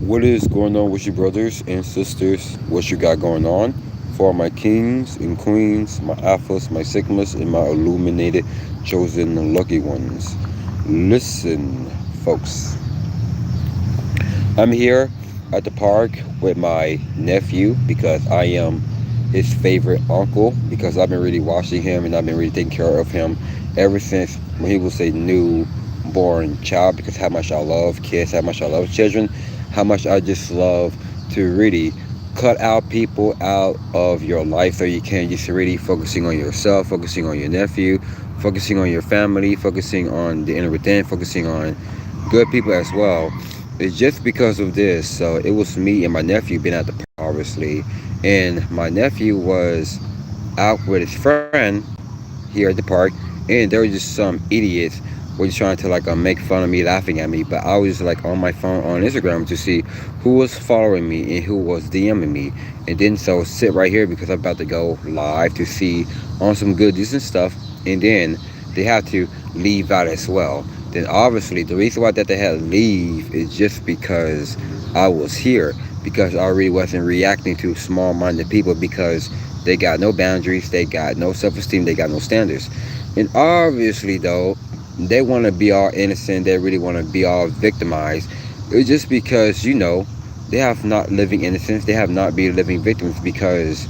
What is going on with you, brothers and sisters? What you got going on? For my kings and queens, my alphas, my sigmas, and my illuminated, chosen lucky ones. Listen, folks. I'm here at the park with my nephew because I am his favorite uncle because I've been really watching him and I've been really taking care of him ever since when he was a newborn child because how much I love kids, how much I love children, how much I just love to really cut out people out of your life so you can just really focusing on yourself, focusing on your nephew, focusing on your family, focusing on the inner within, focusing on good people as well. It's just because of this. So it was me and my nephew being at the park, obviously, and my nephew was out with his friend here at the park, and there were just some idiots were just trying to like make fun of me, laughing at me. But I was like on my phone on Instagram to see who was following me and who was DMing me, and then so sit right here because I'm about to go live to see on some good decent stuff, and then they have to leave out as well. Then obviously the reason why that they had to leave is just because I was here, because I really wasn't reacting to small-minded people because they got no boundaries, they got no self-esteem, they got no standards. And obviously though, they want to be all innocent, they really want to be all victimized. It's just because, they have not living innocence, they have not been living victims because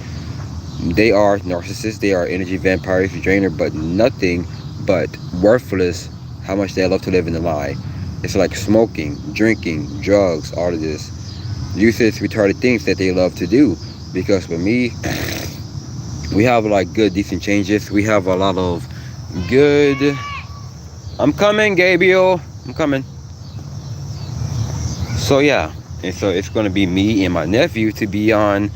they are narcissists, they are energy vampires, drainer, but nothing but worthless. How much they love to live in the lie. It's like smoking, drinking, drugs, all of this. Useless, retarded things that they love to do. Because with me, we have like good, decent changes. We have a lot of good. I'm coming, Gabriel. I'm coming. So yeah, and so it's gonna be me and my nephew to be on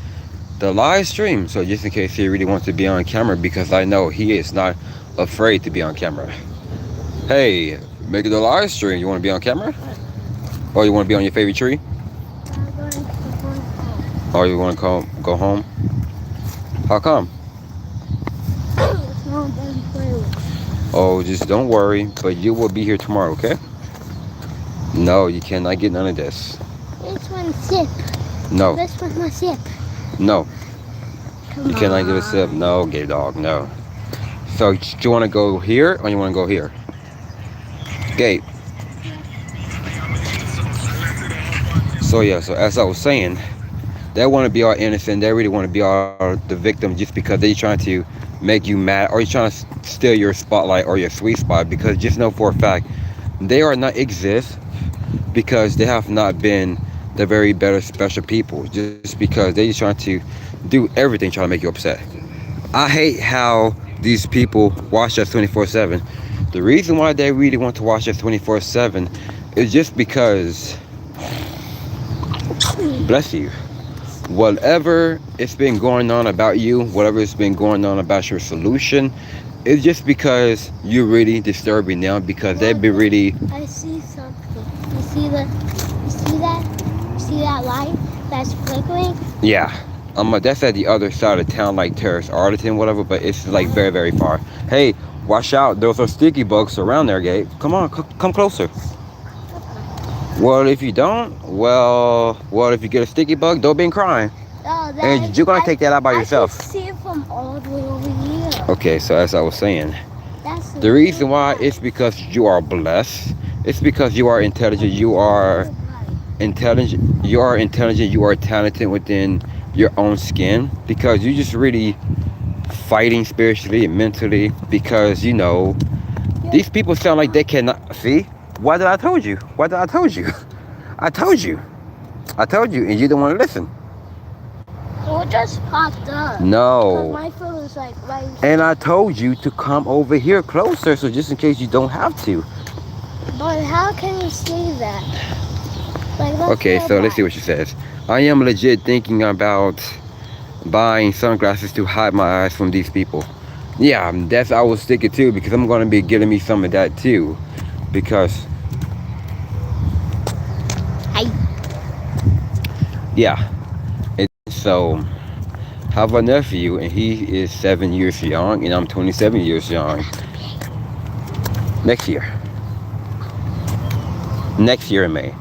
the live stream. So just in case he really wants to be on camera, because I know he is not afraid to be on camera. Hey, make it a live stream. You want to be on camera? Or you want to be on your favorite tree? Or you want to go home? How come? Oh, just don't worry. But you will be here tomorrow, okay? No, you cannot get none of this. This one's sip. No. This one's my sip. No. Come you cannot get a sip. No, gay dog, no. So, do you want to go here or you want to go here? Gabe. So yeah, so as I was saying, they want to be all innocent, they really want to be all the victim just because they're trying to make you mad or you're trying to steal your spotlight or your sweet spot, because just know for a fact they are not exist because they have not been the very better special people, just because they're just trying to do everything trying to make you upset. I hate how these people watch us 24/7. The reason why they really want to watch us 24/7 is just because, bless you, whatever it's been going on about you, whatever it's been going on about your solution, it's just because you're really disturbing them, because they've been really... I see something. You see that? You see that light that's flickering? Yeah. That's at the other side of town, like Terrace Arlington, whatever, but it's like very, very far. Hey, watch out. Those are sticky bugs around there, Gabe. Come on, come closer. Well, if you don't, if you get a sticky bug, don't be crying. Oh, and you're going to take that out by yourself. I can see it from all the way over here. Okay, so as I was saying, the reason why is because you are blessed. It's because you are intelligent. You are intelligent. You are intelligent. You are talented within your own skin, because you just really fighting spiritually and mentally, because these people sound like they cannot see. Why did I told you? I told you and you don't want to listen. It just popped up. No, my phone is like right here. And I told you to come over here closer, so just in case you don't have to. But how can you see that? Okay, so let's see what she says. I am legit thinking about buying sunglasses to hide my eyes from these people. Yeah, that's I was thinking too, because I'm going to be getting me some of that too. Because... yeah. And so, I have a nephew, and he is 7 years young, and I'm 27 years young. Next year in May.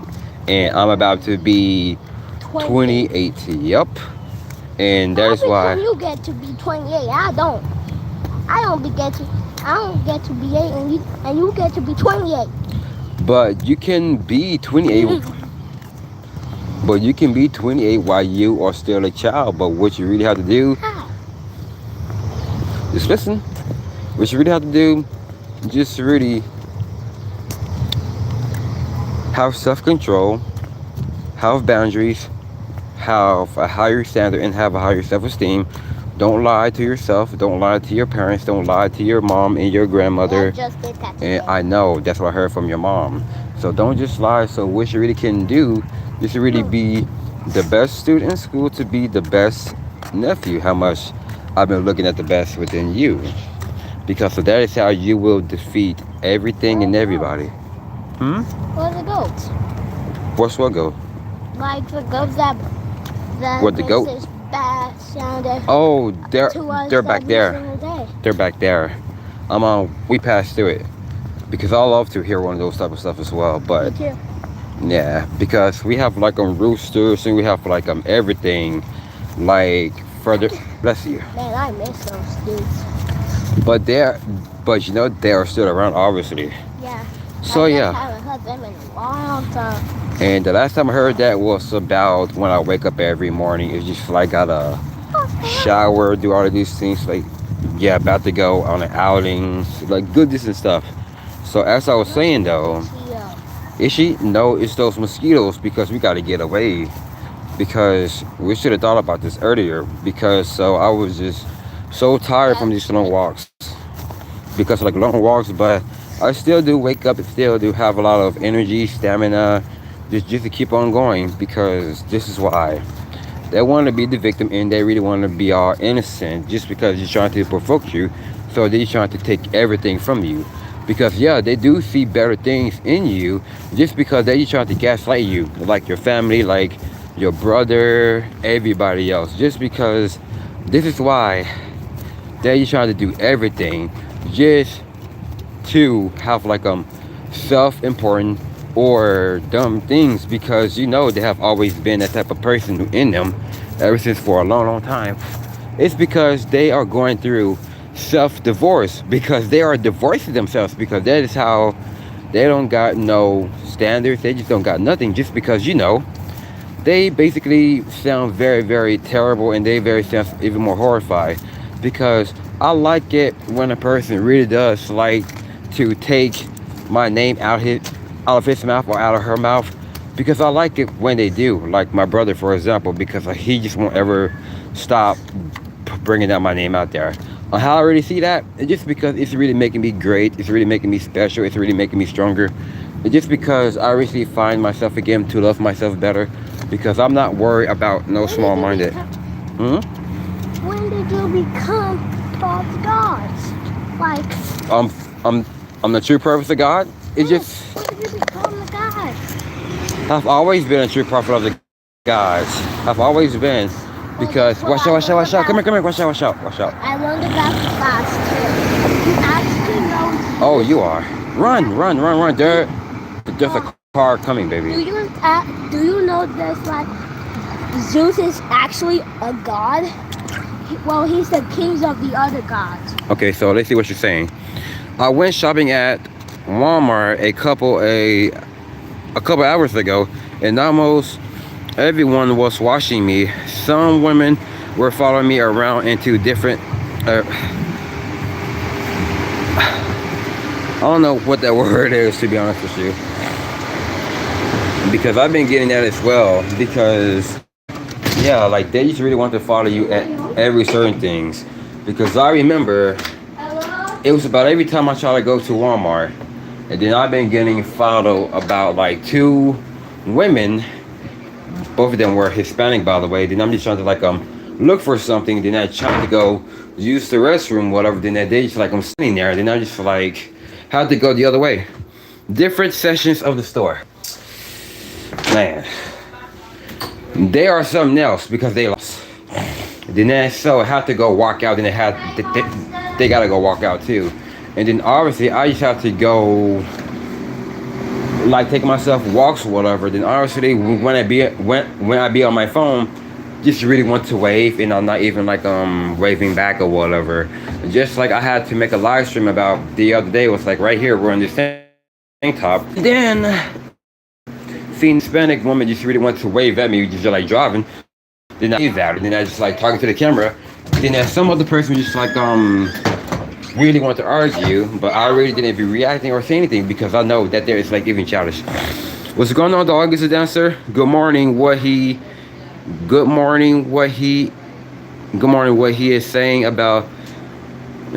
and I'm about to be 28. Yep. And that's why you get to be 28. I don't. I don't get to be 8, and you get to be 28. but you can be 28. But you can be 28 while you are still a child. But what you really have to do, How? just listen. What you really have to do, just really have self-control, have boundaries, have a higher standard, and have a higher self-esteem. Don't lie to yourself. Don't lie to your parents. Don't lie to your mom and your grandmother. I just did that today. And I know that's what I heard from your mom. So don't just lie. So what you really can do is to really be the best student in school, to be the best nephew. How much I've been looking at the best within you, because so that is how you will defeat everything and everybody. Where's the goats? What's what go? Like the goats that What the goat? Mrs. Bad sounded Oh, to us they're back every there. single day. They're back there. We passed through it because I love to hear one of those type of stuff as well. But Me too. yeah, because we have like roosters and we have like everything like further. Bless you. Man, I miss those dudes. But you know they are still around, obviously. Yeah. So I yeah. haven't heard them in a long time. And the last time I heard that was about when I wake up every morning. It's just like gotta shower, do all of these things, like yeah, about to go on an outing, like goodies and stuff. So as I was saying though, is she? No, it's those mosquitoes, because we gotta get away. Because we should have thought about this earlier. Because so I was just so tired from these long walks. Because like long walks, but I still do wake up and still do have a lot of energy, stamina, just to keep on going. Because this is why they want to be the victim and they really want to be all innocent, just because you're trying to provoke you. So they're trying to take everything from you. Because yeah, they do see better things in you, just because they're trying to gaslight you, like your family, like your brother, everybody else. Just because this is why they're trying to do everything just to have like self-important or dumb things, because you know they have always been that type of person in them ever since for a long time. It's because they are going through self-divorce, because they are divorcing themselves, because that is how they don't got no standards. They just don't got nothing, just because you know they basically sound very, very terrible, and they very sound even more horrified. Because I like it when a person really does like to take my name out of his mouth or out of her mouth, because I like it when they do. Like my brother, for example, because he just won't ever stop bringing out my name out there. How I really see that, it's just because it's really making me great. It's really making me special. It's really making me stronger. It's just because I really find myself again to love myself better, because I'm not worried about no small-minded. When did you become God's gods? Like I'm the true purpose of God. It's just when did you become the gods? I've always been a true prophet of the gods. I've always been. Because watch out. Come here, watch out. I learned about the gods too. You actually know. Oh, you are. Run. There's a car coming, baby. Do you know this, like Zeus is actually a god? Well, he's the king of the other gods. Okay, so let's see what you're saying. I went shopping at Walmart a couple hours ago, and almost everyone was watching me. Some women were following me around into different I don't know what that word is, to be honest with you, because I've been getting that as well. Because yeah, like they just really want to follow you at every certain things. Because I remember it was about every time I try to go to Walmart, and then I've been getting followed about like 2 women. Both of them were Hispanic, by the way. Then I'm just trying to like look for something. Then I try to go use the restroom, whatever. Then they just like I'm sitting there. Then I just like had to go the other way. Different sections of the store. Man, they are something else, because they lost. Then so I had to go walk out. Then they gotta go walk out too. And then obviously I just have to go like taking myself walks or whatever, then obviously when I be on my phone, just really want to wave, and I'm not even like waving back or whatever. Just like I had to make a live stream about the other day, it was like right here we're in this tank top. Then seeing Hispanic woman just really want to wave at me, just like driving. Then I wave at her, then I just like talking to the camera. Then there's some other person just like really want to argue, but I really didn't even reacting or say anything because I know that there is like even childish. What's going on, dog? Is it down, sir? Good morning. What he is saying about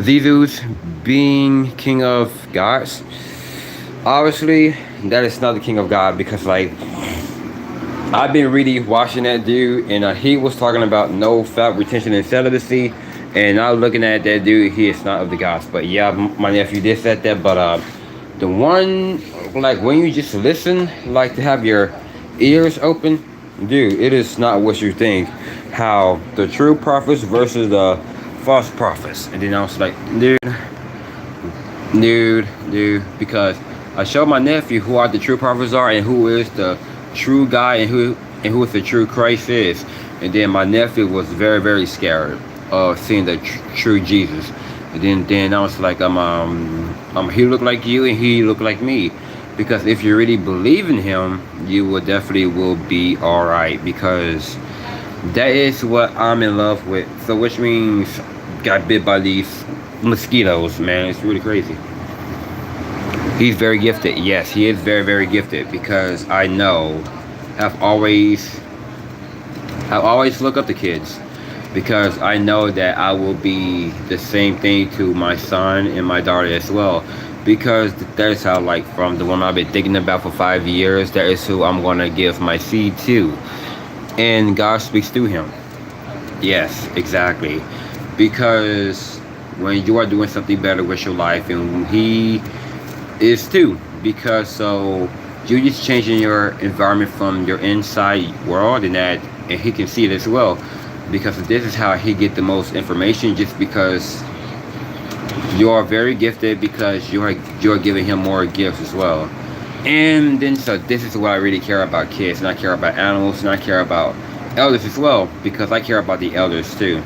Jesus being king of gods. Obviously, that is not the king of God, because like I've been really watching that dude, and he was talking about no fat retention and celibacy. And I'm looking at that dude, he is not of the gods. But yeah, my nephew did say that. But the one, like when you just listen, like to have your ears open, dude, it is not what you think. How the true prophets versus the false prophets. And then I was like, dude, because I showed my nephew who are the true prophets are, and who is the true guy, and who is the true Christ is. And then my nephew was very, very scared of seeing the true Jesus. And then I was like, he looked like you and he looked like me, because if you really believe in him, you will definitely will be all right, because that is what I'm in love with. So which means got bit by these mosquitoes, man. It's really crazy. He's very gifted. Yes, he is very, very gifted, because I know I've always looked up to kids, because I know that I will be the same thing to my son and my daughter as well, because that's how, like, from the one I've been thinking about for 5 years, that is who I'm going to give my seed to, and God speaks through him. Yes, exactly, because when you are doing something better with your life, and he is too, because so you're just changing your environment from your inside world, and he can see it as well, because this is how he get the most information, just because you are very gifted, because you are giving him more gifts as well. And then so this is what I really care about kids, and I care about animals, and I care about elders as well, because I care about the elders too.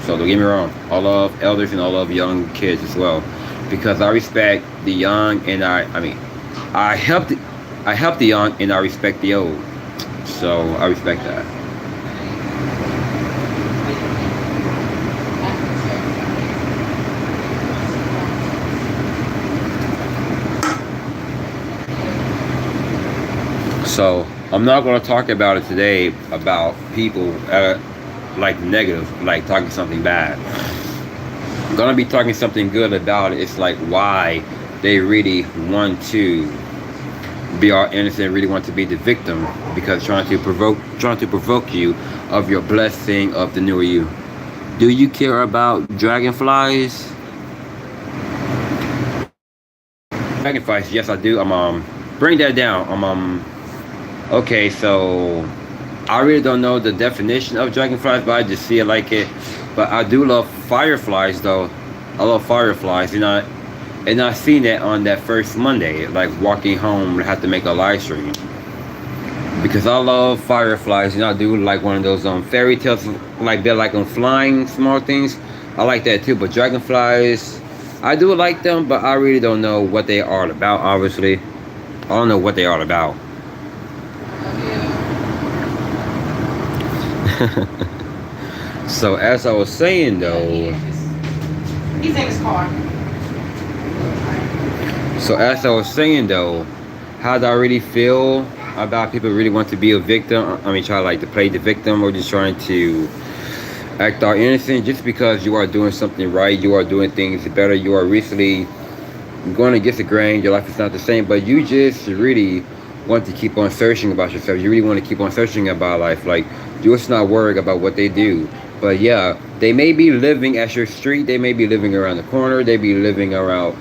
So don't get me wrong, I love elders and I love young kids as well, because I respect the young, and I help the young, and I respect the old. So I respect that. So I'm not going to talk about it today, about people like negative, like talking something bad. I'm going to be talking something good about it. It's like why they really want to be all innocent, really want to be the victim, because trying to provoke you of your blessing of the new you. Do you care about dragonflies? Dragonflies, yes I do. Bring that down. Okay, so I really don't know the definition of dragonflies, but I just see it like it. But I do love fireflies, though. I love fireflies, and I seen that on that first Monday, like walking home, I had to make a live stream, because I love fireflies, and I do like one of those fairy tales, like they're like flying small things. I like that too. But dragonflies, I do like them, but I really don't know what they are about. Obviously, I don't know what they are about. So as I was saying though, he's in his car. So as I was saying though, how do I really feel about people really want to be a victim? Try like to play the victim, or just trying to act all innocent just because you are doing something right, you are doing things better, you are recently going against the grain, your life is not the same, but you just really want to keep on searching about yourself. You really want to keep on searching about life. Like, you're just not worried about what they do. But yeah, they may be living at your street, they may be living around the corner, they be living around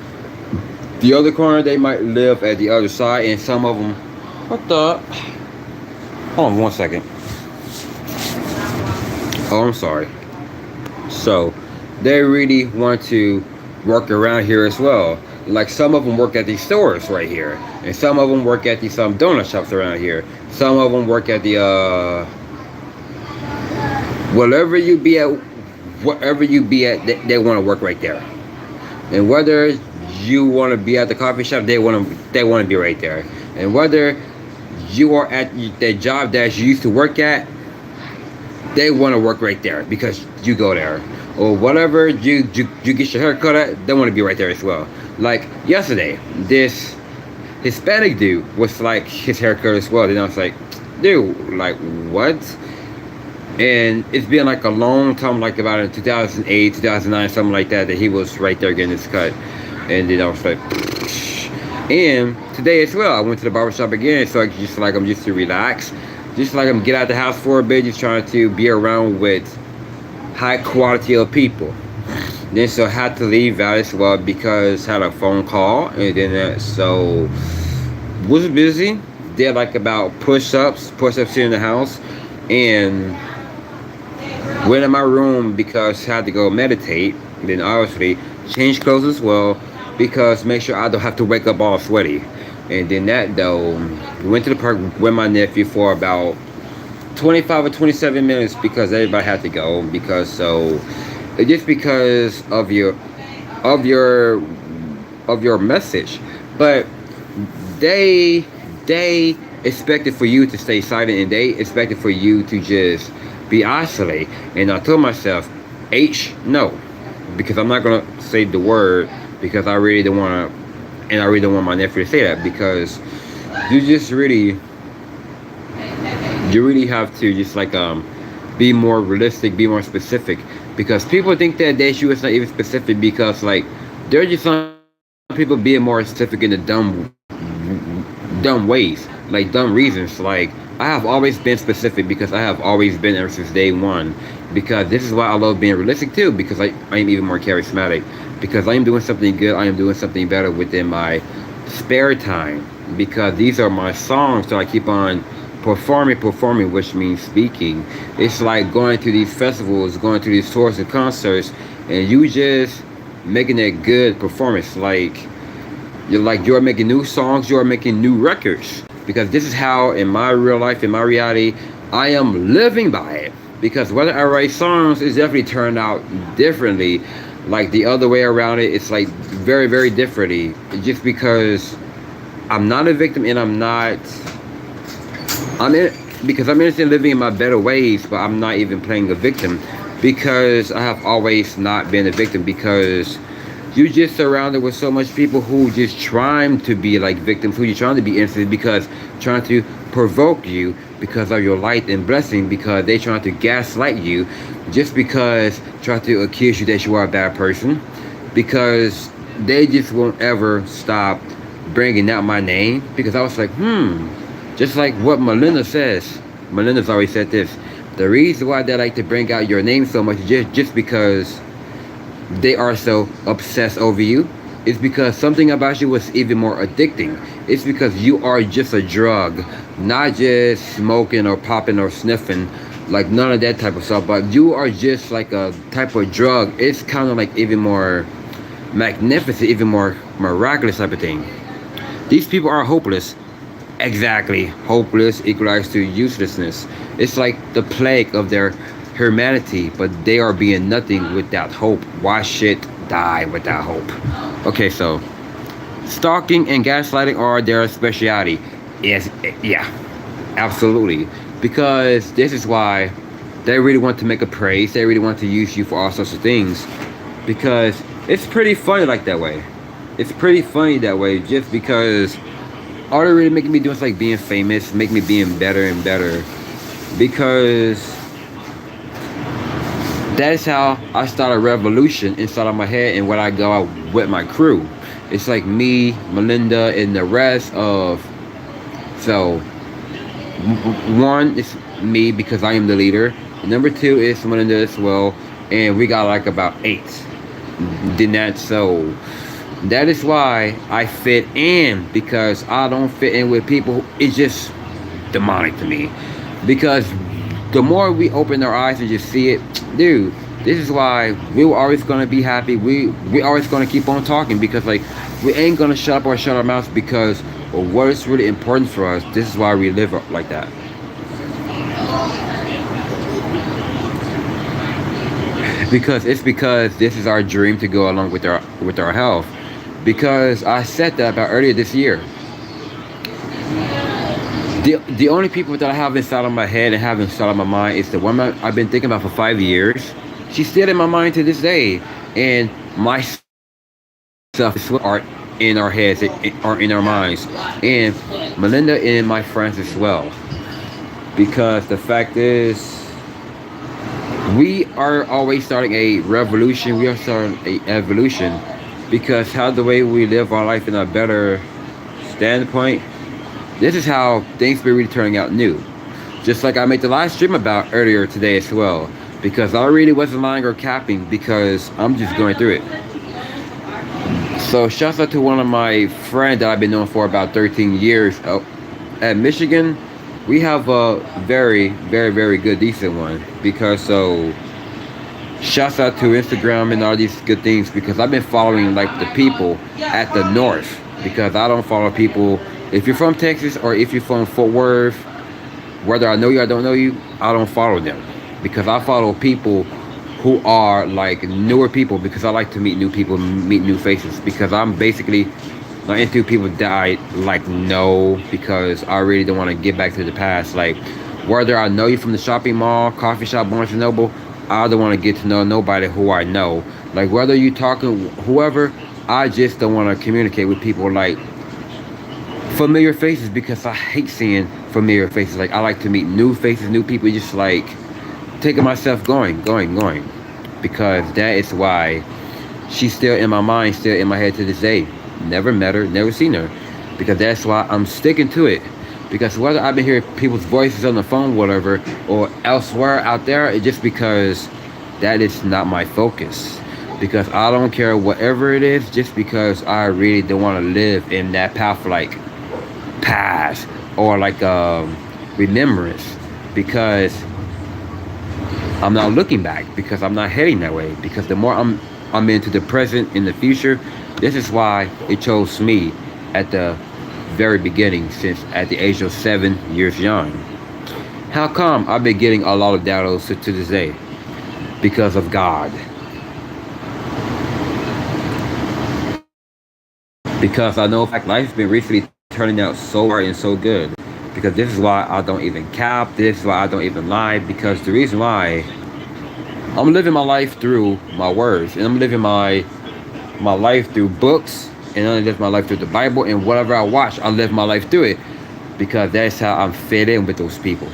the other corner, they might live at the other side, and some of them, hold on 1 second. Oh, I'm sorry. So they really want to work around here as well. Like some of them work at these stores right here. And some of them work at the some donut shops around here. Some of them work at the wherever you be at, wherever you be at, they want to work right there. And whether you want to be at the coffee shop, they want to be right there. And whether you are at the job that you used to work at, they want to work right there because you go there. Or whatever you get your hair cut at, they want to be right there as well. Like yesterday, this Hispanic dude was like his haircut as well. And I was like, dude, like what? And it's been like a long time, like about in 2008, 2009, something like that, that he was right there getting his cut. And then I was like, and today as well, I went to the barbershop again. So I'm just to relax, just like I'm get out the house for a bit, just trying to be around with high quality of people. Then so I had to leave out as well because I had a phone call, and then so was busy. Did like about push-ups here in the house, and went in my room because I had to go meditate. Then obviously change clothes as well because make sure I don't have to wake up all sweaty. And then that though, went to the park with my nephew for about 25 or 27 minutes because everybody had to go because so just because of your message. But they expected for you to stay silent, and they expected for you to just be isolated. And I told myself, no, because I'm not gonna say the word because I really don't want to, and I really don't want my nephew to say that because you really have to just like be more realistic, be more specific, because people think that the issue is not even specific because like there are just some people being more specific in the dumb ways, like dumb reasons. Like I have always been specific because I have always been ever since day one, because this is why I love being realistic too, because I am even more charismatic, because I am doing something good, I am doing something better within my spare time, because these are my songs, so I keep on performing, which means speaking. It's like going to these festivals, going to these tours and concerts, and you just making a good performance. Like you're making new songs, you're making new records, because this is how in my real life, in my reality, I am living by it. Because whether I write songs, it's definitely turned out differently. Like the other way around it, it's like very, very differently. Just because I'm not a victim, and because I'm innocent, living in my better ways, but I'm not even playing a victim, because I have always not been a victim, because you just surrounded with so much people who just trying to be like victims, who you're trying to be innocent, because trying to provoke you because of your light and blessing, because they trying to gaslight you, just because try to accuse you that you are a bad person, because they just won't ever stop bringing out my name. Because I was like, just like what Melinda says. Melinda's always said this. The reason why they like to bring out your name so much is just because they are so obsessed over you. It's because something about you was even more addicting. It's because you are just a drug, not just smoking or popping or sniffing, like none of that type of stuff, but you are just like a type of drug. It's kind of like even more magnificent, even more miraculous type of thing. These people are hopeless. Exactly. Hopeless equalized to uselessness. It's like the plague of their humanity, but they are being nothing without hope. Why shit die without hope? Okay, so stalking and gaslighting are their specialty. Yes, yeah, absolutely. Because this is why they really want to make a praise. They really want to use you for all sorts of things, because it's pretty funny like that way. It's pretty funny that way, just because all they're really making me do is like being famous, make me being better and better, because that's how I start a revolution inside of my head and when I go out with my crew. It's like me, Melinda, and the rest of, so one is me because I am the leader. Number two is Melinda as well, and we got like about 8. Then that, so that is why I fit in, because I don't fit in with people who, it's just demonic to me. Because the more we open our eyes and just see it, dude, this is why we're always gonna be happy. We always gonna keep on talking, because like we ain't gonna shut up or shut our mouths, because or what is really important for us, this is why we live like that. Because this is our dream to go along with our health. Because I said that about earlier this year. The only people that I have inside of my head and have inside of my mind is the woman I've been thinking about for 5 years. She's still in my mind to this day, and myself are in our heads, are in our minds, and Melinda and my friends as well. Because the fact is, we are always starting a revolution. We are starting a evolution. Because how the way we live our life in a better standpoint, this is how things be really turning out new. Just like I made the live stream about earlier today as well. Because I really wasn't lying or capping, because I'm just going through it. So shouts out to one of my friends that I've been knowing for about 13 years. At Michigan, we have a very, very, very good, decent one. Because so, shouts out to Instagram and all these good things, because I've been following like the people at the north. Because I don't follow people, if you're from Texas or if you're from Fort Worth, whether I know you or I don't know you, I don't follow them. Because I follow people who are like newer people, because I like to meet new people, meet new faces. Because I'm basically not into people that I like know, because I really don't want to get back to the past. Like, whether I know you from the shopping mall, coffee shop, Barnes & Noble, I don't want to get to know nobody who I know. Like, whether you talking whoever, I just don't want to communicate with people like familiar faces, because I hate seeing familiar faces. Like, I like to meet new faces, new people, just like taking myself going. Because that is why she's still in my mind, still in my head to this day. Never met her, never seen her. Because that's why I'm sticking to it. Because whether I've been hearing people's voices on the phone, whatever, or elsewhere out there, it's just because that is not my focus. Because I don't care whatever it is, just because I really don't want to live in that path, like past or like remembrance. Because I'm not looking back, because I'm not heading that way. Because the more I'm into the present, in the future, this is why it chose me at the very beginning, since at the age of 7 years young. How come I've been getting a lot of downloads to this day? Because of God. Because I know life's been recently turning out so hard and so good. Because this is why I don't even cap, this is why I don't even lie. Because the reason why, I'm living my life through my words, and I'm living my life through books, and I live my life through the Bible, and whatever I watch, I live my life through it. Because that's how I'm fit in with those people.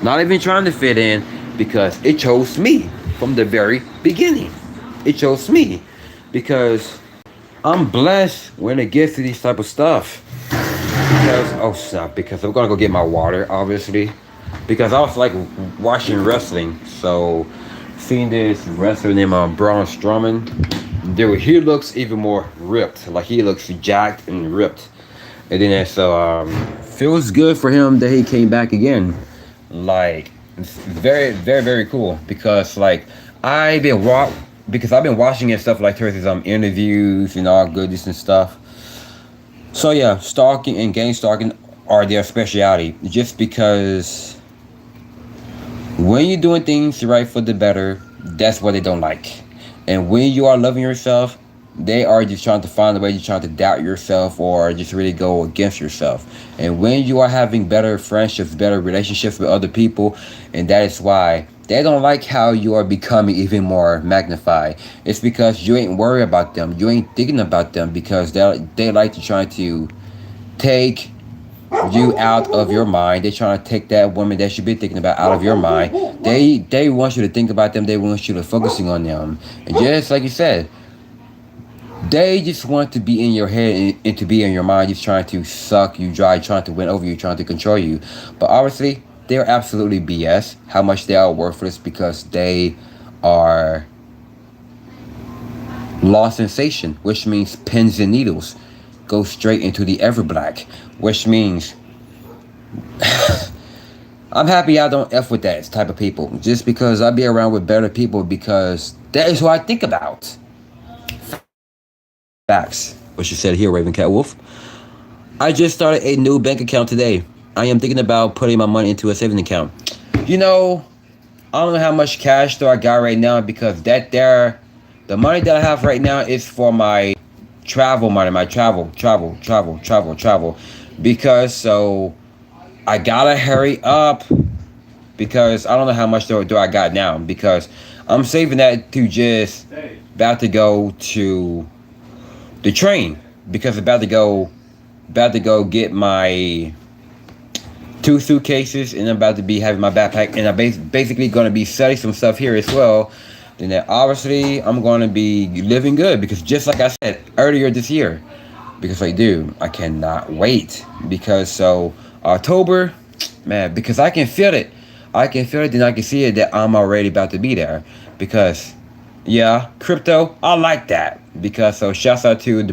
Not even trying to fit in, because it chose me from the very beginning. It chose me. Because I'm blessed when it gets to these type of stuff. Because, oh snap, because I'm gonna go get my water, obviously. Because I was like watching wrestling, so seeing this wrestler named Braun Strowman, dude, he looks even more ripped. Like, he looks jacked and ripped. And then so feels good for him that he came back again. Like, it's very, very, very cool. Because like I've been watching and stuff like his interviews and all goodness and stuff. So yeah, stalking and gang stalking are their speciality. Just because when you're doing things right for the better, that's what they don't like. And when you are loving yourself, they are just trying to find a way, you're trying to doubt yourself or just really go against yourself. And when you are having better friendships, better relationships with other people, and that is why they don't like how you are becoming even more magnified. It's because you ain't worried about them. You ain't thinking about them, because they like to try to take you out of your mind. They're trying to take that woman that you be thinking about out of your mind. They want you to think about them. They want you to focusing on them. And just like you said, they just want to be in your head and to be in your mind, just trying to suck you dry, trying to win over you, trying to control you. But obviously, they're absolutely BS. How much they are worthless, because they are law sensation, which means pins and needles go straight into the ever black, which means I'm happy I don't F with that type of people, just because I be around with better people, because that is who I think about. Facts. What you said here, Raven Cat Wolf. I just started a new bank account today. I am thinking about putting my money into a savings account. You know, I don't know how much cash do I got right now because the money that I have right now is for my travel money, my travel. Because so I gotta hurry up because I don't know how much do I got now because I'm saving that to just about to go to the train because about to go get my 2 suitcases and I'm about to be having my backpack and I'm basically going to be selling some stuff here as well. Then obviously I'm going to be living good because just like I said earlier this year, because I cannot wait because so October, man, because I can feel it. Then I can see it that I'm already about to be there because yeah, crypto, I like that because so shouts out to the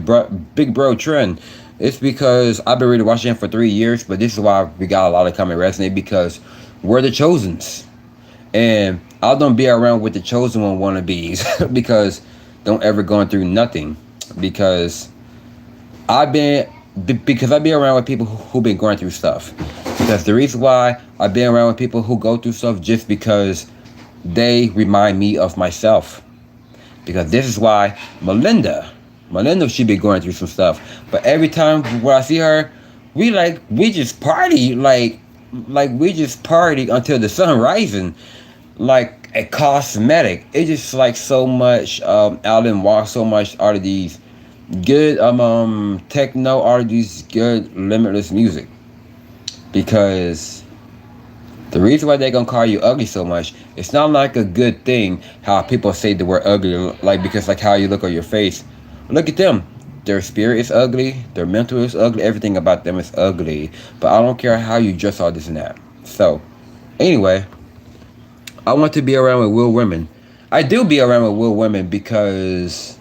big bro trend. It's because I've been really watching him for 3 years, but this is why we got a lot of comment resonate because we're the chosens. And I don't be around with the chosen one wannabes because don't ever going through nothing. Because I've been around with people who've been going through stuff. Because the reason why I've been around with people who go through stuff just because they remind me of myself. Because this is why Melinda, she be going through some stuff. But every time when I see her, we just party. Like we just party until the sun rising. Like a cosmetic. It's just like so much out and walk, so much out of these good techno, out of these good limitless music. Because the reason why they're gonna call you ugly so much, it's not like a good thing how people say the word ugly, like because like how you look on your face. Look at them. Their spirit is ugly, their mental is ugly, everything about them is ugly. But I don't care how you dress, all this and that. So, anyway, I want to be around with real women. I do be around with real women because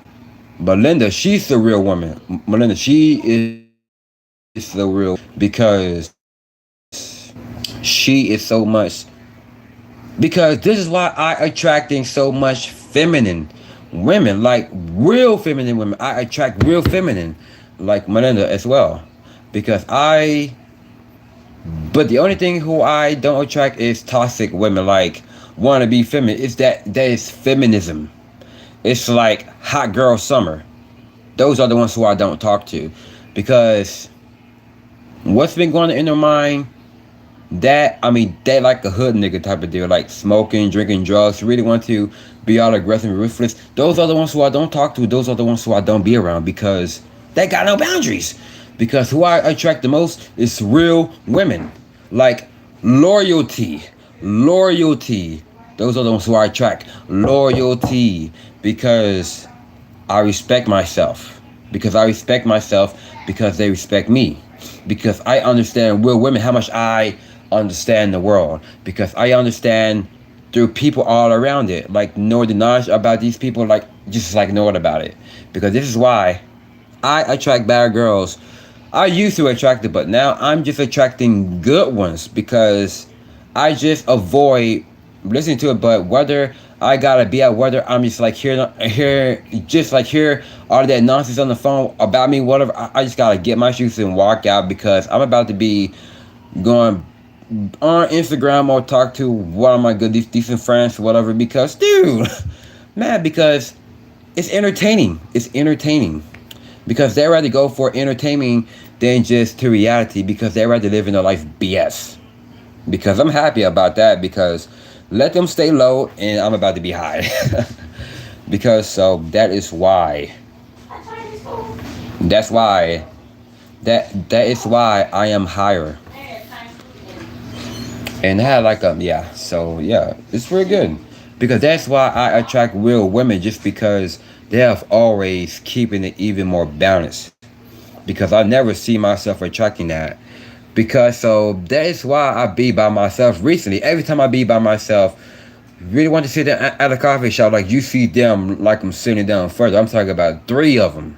Melinda, she's the real woman. Melinda, she is the real because she is so much. Because this is why I attracting so much feminine women, like real feminine women. I attract real feminine, like Melinda as well. But the only thing who I don't attract is toxic women, like want to be feminine. It's that is feminism. It's like hot girl summer. Those are the ones who I don't talk to. Because what's been going on in their mind, they like a hood nigga type of deal, like smoking, drinking drugs, really want to be all aggressive and ruthless. Those are the ones who I don't talk to. Those are the ones who I don't be around because they got no boundaries. Because who I attract the most is real women. Like loyalty. Those are the ones who I attract. Loyalty. Because I respect myself. Because they respect me. Because I understand real women, how much I understand the world. Because I understand through people all around it. Like know the knowledge about these people, like just like know it about it. Because this is why I attract bad girls. I used to attract it, but now I'm just attracting good ones because I just avoid listening to it. But whether I gotta be at whether I'm just like hear all that nonsense on the phone about me, whatever, I just gotta get my shoes and walk out because I'm about to be going on Instagram or talk to one of my good decent friends or whatever because dude, man, because it's entertaining. Because they rather go for entertaining than just to reality because they rather live in their life BS. Because I'm happy about that because let them stay low and I'm about to be high. Because so that is why. That is why I am higher. And I had like it's really good. Because that's why I attract real women just because they have always keeping it even more balanced. Because I never see myself attracting that. Because so that is why I be by myself recently. Every time I be by myself, really want to sit down at a coffee shop, like you see them like I'm sitting down further. I'm talking about 3 of them.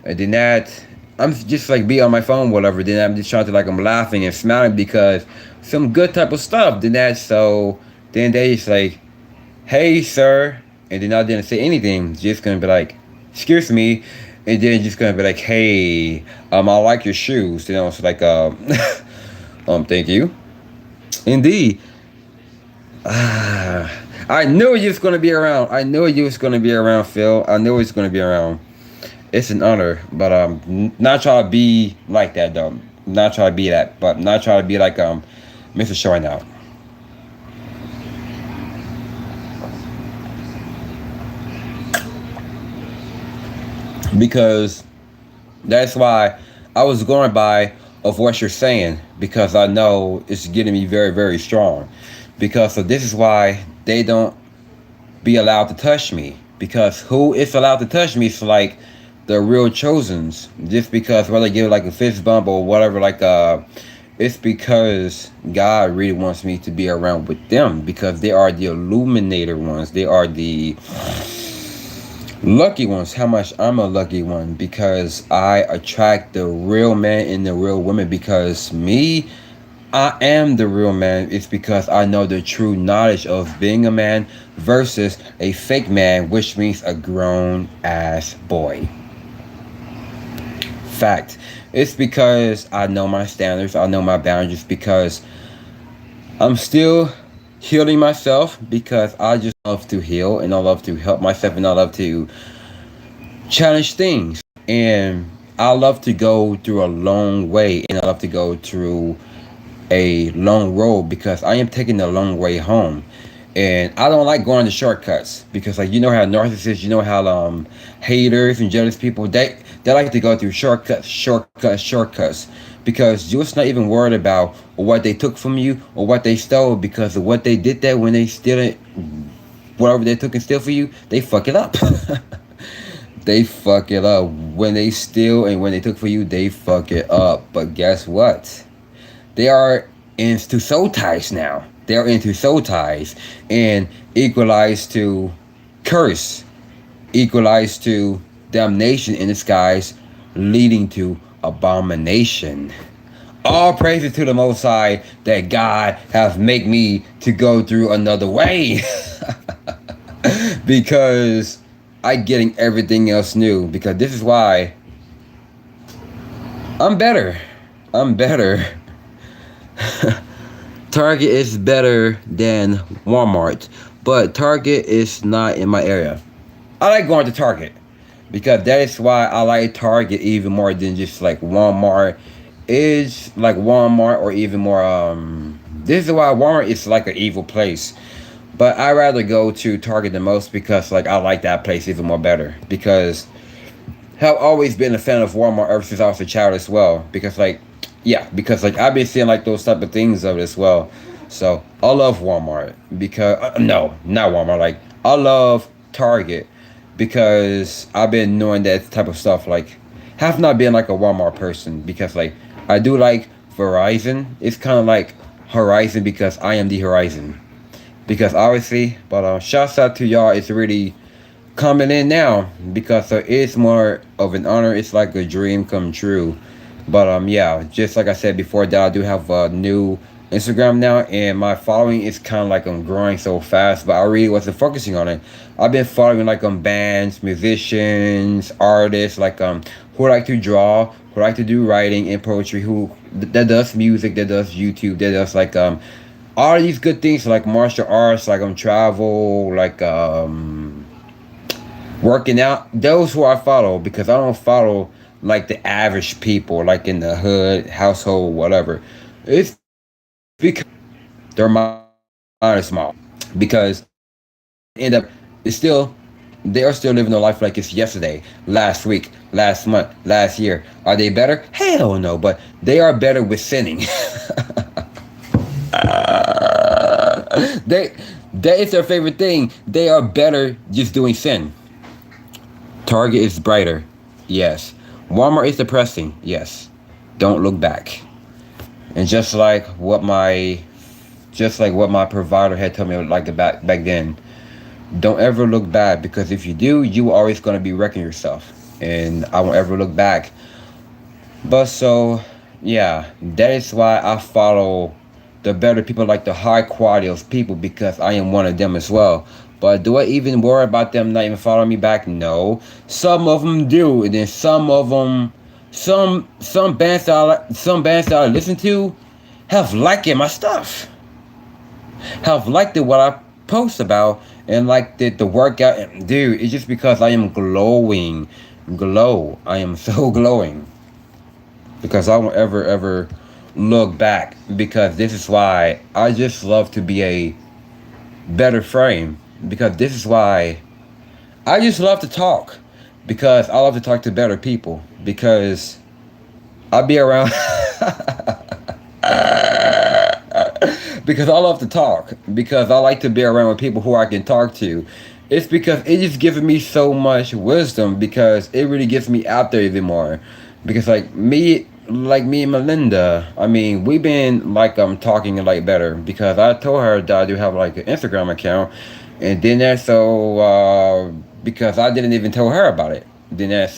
And then that, I'm just like be on my phone, whatever. Then I'm just trying to like I'm laughing and smiling because some good type of stuff. Then they just like, hey sir. And then I didn't say anything. Just gonna be like, excuse me. and then just gonna be like, hey, I like your shoes. You know, it's like, thank you. Indeed. I knew you was gonna be around. I knew you was gonna be around, Phil. I knew it's gonna be around. It's an honor, but not trying to be like that though. Not trying to be that, but not trying to be like Mr. Showing Out. Because that's why I was going by of what you're saying, because I know it's getting me very, very strong. Because so this is why they don't be allowed to touch me, because who is allowed to touch me is like the real chosens. Just because whether they give it like a fist bump or whatever, like it's because God really wants me to be around with them, because they are the illuminator ones. They are the lucky ones. How much I'm a lucky one, because I attract the real man and the real woman. Because me, I am the real man. It's because I know the true knowledge of being a man versus a fake man, which means a grown ass boy. Fact. It's because I know my standards, I know my boundaries, because I'm still healing myself, because I just love to heal and I love to help myself and I love to challenge things, and I love to go through a long way and I love to go through a long road, because I am taking the long way home. And I don't like going to shortcuts, because like, you know how narcissists, you know how haters and jealous people, they like to go through shortcuts, because you're just not even worried about what they took from you or what they stole, because of what they did that when they steal it, whatever they took and steal for you, they fuck it up. They fuck it up. When they steal and when they took for you, they fuck it up. But guess what? They are into soul ties now. They are into soul ties and equalized to curse, equalized to damnation in disguise, leading to abomination. All praises to the Most High that God has made me to go through another way. Because I getting everything else new. Because this is why I'm better. I'm better. Target is better than Walmart, but Target is not in my area. I like going to Target, because that is why I like Target even more than just like Walmart. Is like Walmart, or even more this is why Walmart is like an evil place, but I rather go to Target the most, because like I like that place even more better, because have always been a fan of Walmart ever since I was a child as well, because like, yeah, because like I've been seeing like those type of things of it as well. So I love Walmart, because no, not Walmart, like I love Target, because I've been knowing that type of stuff, like have not been like a Walmart person, because like I do like Verizon. It's kind of like Horizon, because I am the Horizon, because obviously, but shouts out to y'all. It's really coming in now, because it's more of an honor. It's like a dream come true. But yeah, just like I said before, that I do have a new Instagram now, and my following is kind of like I'm growing so fast, but I really wasn't focusing on it. I've been following like bands, musicians, artists, like who like to draw, who like to do writing and poetry, who that does music, that does YouTube, that does like all of these good things, like martial arts, like travel, like working out. Those who I follow, because I don't follow like the average people, like in the hood, household, whatever. It's because their mind is small. Because end up, it's still, they are still living their life like it's yesterday, last week, last month, last year. Are they better? Hell no, but they are better with sinning. That is their favorite thing. They are better just doing sin. Target is brighter. Yes. Walmart is depressing. Yes. Don't look back. And just like what my provider had told me, like back then, don't ever look back, because if you do, you are always going to be wrecking yourself. And I won't ever look back. But so, yeah, that is why I follow the better people, like the high quality of people, because I am one of them as well. But do I even worry about them not even following me back? No. Some of them do, and then some of them, some bands that I listen to, have liked my stuff, have liked it what I post about, and like the workout. And dude, it's just because I am glowing, I am so glowing, because I won't ever look back, because this is why I just love to be a better frame, because this is why I just love to talk, because I love to talk to better people, because I'll be around because I love to talk, because I like to be around with people who I can talk to. It's because it just gives me so much wisdom, because it really gets me out there even more. Because like me and Melinda, I mean, we've been like talking like better, because I told her that I do have like an Instagram account, and then that because I didn't even tell her about it. Then that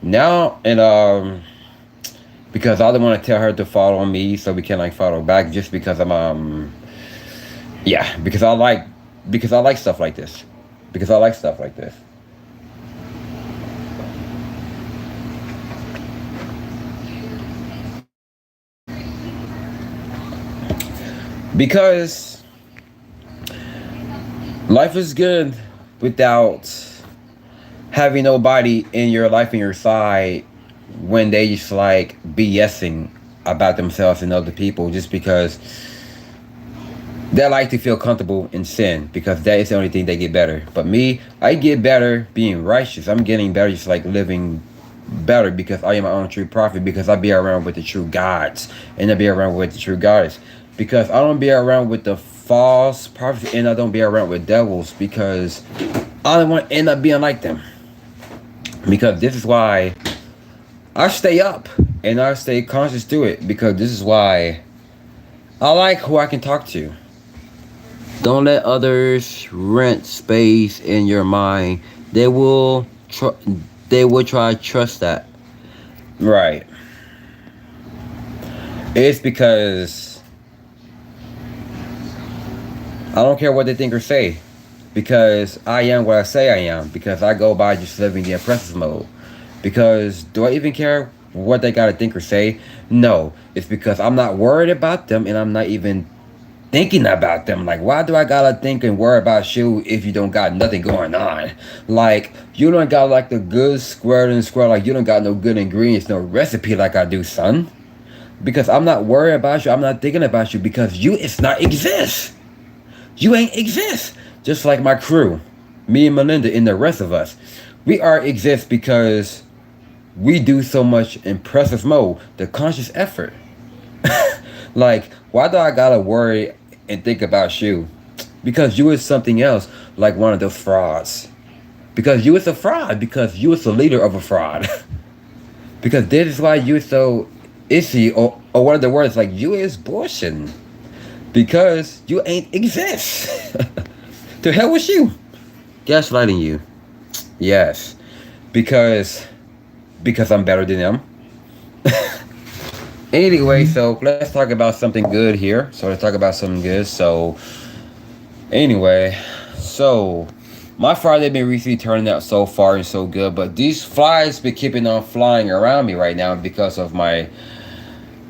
now and because I don't want to tell her to follow me, so we can like follow back, just because I'm yeah, because I like stuff like this. Because I like stuff like this. Because life is good without having nobody in your life, in your side, when they just like BSing about themselves and other people, just because they like to feel comfortable in sin, because that is the only thing they get better. But me, I get better being righteous. I'm getting better just like living better, because I am my own true prophet, because I be around with the true gods, and I be around with the true goddess, because I don't be around with the false prophets, and I don't be around with devils, because I don't want to end up being like them. Because this is why I stay up and I stay conscious to it, because this is why I like who I can talk to. Don't let others rent space in your mind. They will try to trust that. Right. It's because I don't care what they think or say, because I am what I say I am, because I go by just living the oppressive mode. Because do I even care what they gotta think or say? No. It's because I'm not worried about them, and I'm not even thinking about them. Like, why do I gotta think and worry about you if you don't got nothing going on? Like, you don't got like the good square, like you don't got no good ingredients, no recipe like I do, son. Because I'm not worried about you, I'm not thinking about you, because you it's not exist. You ain't exist. Just like my crew, me and Melinda and the rest of us. We are exist because we do so much impressive mode, the conscious effort. Like, why do I gotta worry and think about you? Because you is something else, like one of those frauds. Because you is a fraud, because you is the leader of a fraud. Because this is why you so issy, or one of the words, like you is bullshitting. Because you ain't exist. To hell with you. Gaslighting you. Yes. Because I'm better than them. Anyway, so let's talk about something good here. So anyway, so my Friday been recently turning out so far and so good, but these flies been keeping on flying around me right now, because of my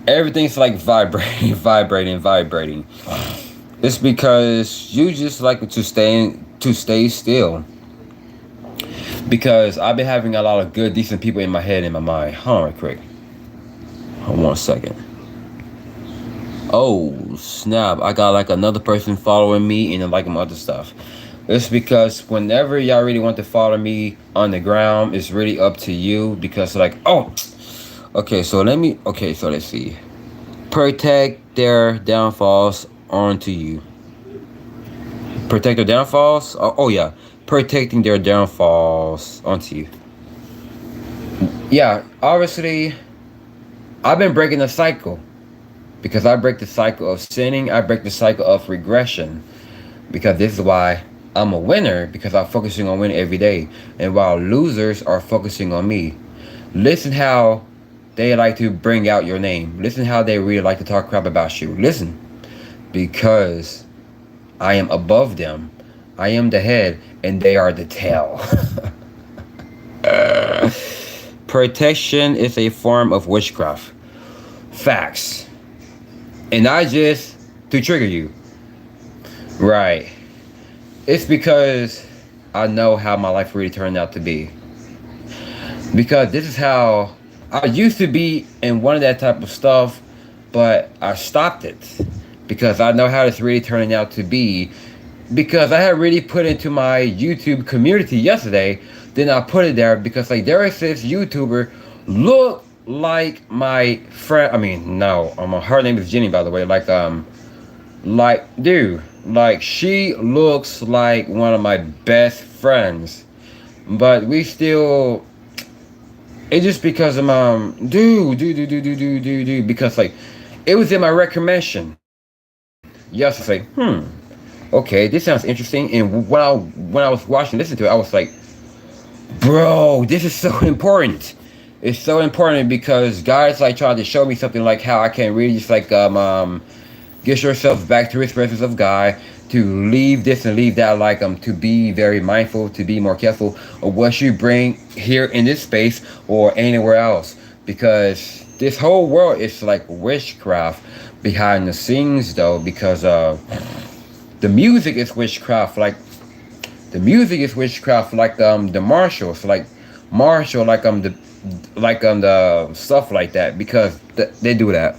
everything's like vibrating. It's because you just like to stay still. Because I've been having a lot of good, decent people in my head, in my mind. Hold on, right quick. Hold on 1 second. Oh snap! I got like another person following me and liking my other stuff. It's because whenever y'all really want to follow me on the ground, it's really up to you. Because like, okay, so let's see. Protect their downfalls onto you. Protect their downfalls? Oh yeah. Protecting their downfalls onto you. Yeah, obviously, I've been breaking the cycle. Because I break the cycle of sinning, I break the cycle of regression. Because this is why I'm a winner, because I'm focusing on winning every day. And while losers are focusing on me. Listen how they like to bring out your name. Listen how they really like to talk crap about you. Listen. Because I am above them. I am the head, and they are the tail. Protection is a form of witchcraft. Facts. And not just to trigger you. Right. It's because I know how my life really turned out to be. Because this is how I used to be in one of that type of stuff, but I stopped it. Because I know how it's really turning out to be. Because I had really put into my YouTube community yesterday. Then I put it there because like there is this YouTuber look like my friend. I mean, no, her name is Jenny, by the way. Dude, like she looks like one of my best friends, but we still. It's just because of because like it was in my recommendation. Yes, I say, okay, this sounds interesting. And when I was watching, listening to it, I was like, bro, this is so important. It's so important because guys like trying to show me something like how I can really just like get yourself back to His presence of God, to leave this and leave that, like to be very mindful, to be more careful of what you bring here in this space or anywhere else, because this whole world is like witchcraft behind the scenes though, because the music is witchcraft, like the Marshalls, like the stuff like that, because they do that.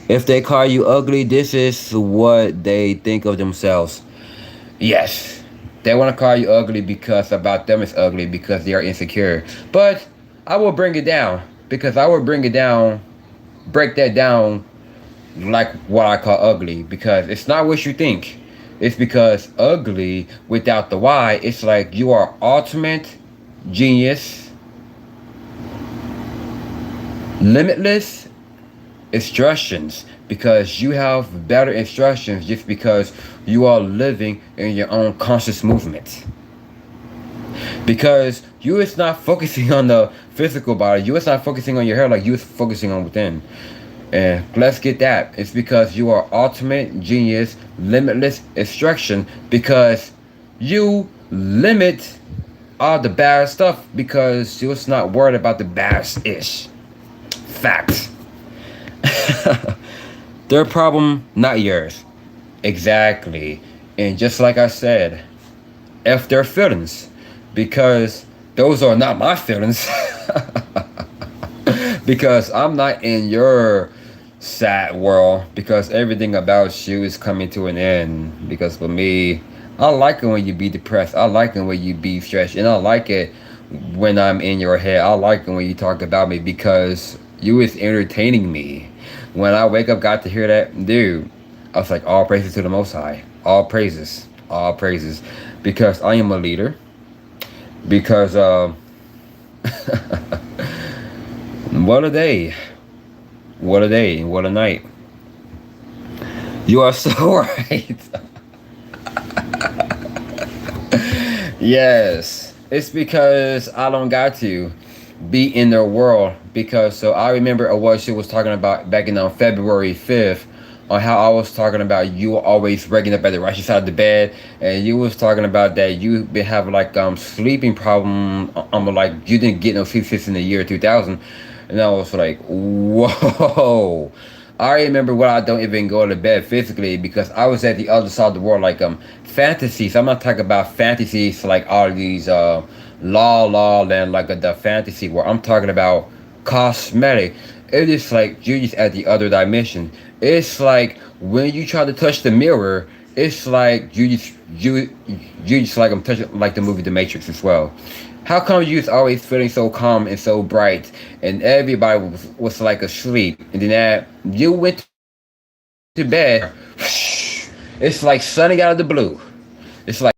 If they call you ugly, this is what they think of themselves. Yes, they want to call you ugly because about them it's ugly because they are insecure. But I will bring it down, because I will break that down like what I call ugly, because it's not what you think. It's because ugly without the Y, it's like you are ultimate genius, limitless instructions, because you have better instructions just because you are living in your own conscious movement. Because you is not focusing on the physical body, you is not focusing on your hair, like you is focusing on within. And let's get that. It's because you are ultimate genius, limitless instruction, because you limit all the bad stuff because you're just not worried about the bad-ish. Fact. Their problem, not yours. Exactly. And just like I said, F their feelings, because those are not my feelings. Because I'm not in your sad world, because everything about you is coming to an end. Because for me, I like it when you be depressed, I like it when you be stressed, and I like it when I'm in your head. I like it when you talk about me, because you is entertaining me. When I wake up, got to hear that, dude, I was like, all praises to the Most High. All praises, because I am a leader. Because what a day, what a night. You are so right. Yes, it's because I don't got to be in their world. Because so I remember what she was talking about back in February 5th, on how I was talking about you always waking up at the right side of the bed, and you was talking about that you been having like sleeping problem, like you didn't get no sleep since in the year 2000. And I was like, whoa. I remember when I don't even go to bed physically, because I was at the other side of the world, like fantasies. I'm not talking about fantasies like all these la land, like the fantasy world. I'm talking about cosmetic. It is like you're just at the other dimension. It's like when you try to touch the mirror, it's like you just like I'm touching like the movie The Matrix as well. How come you was always feeling so calm and so bright, and everybody was like asleep, and then that you went to bed, it's like sunny out of the blue. It's like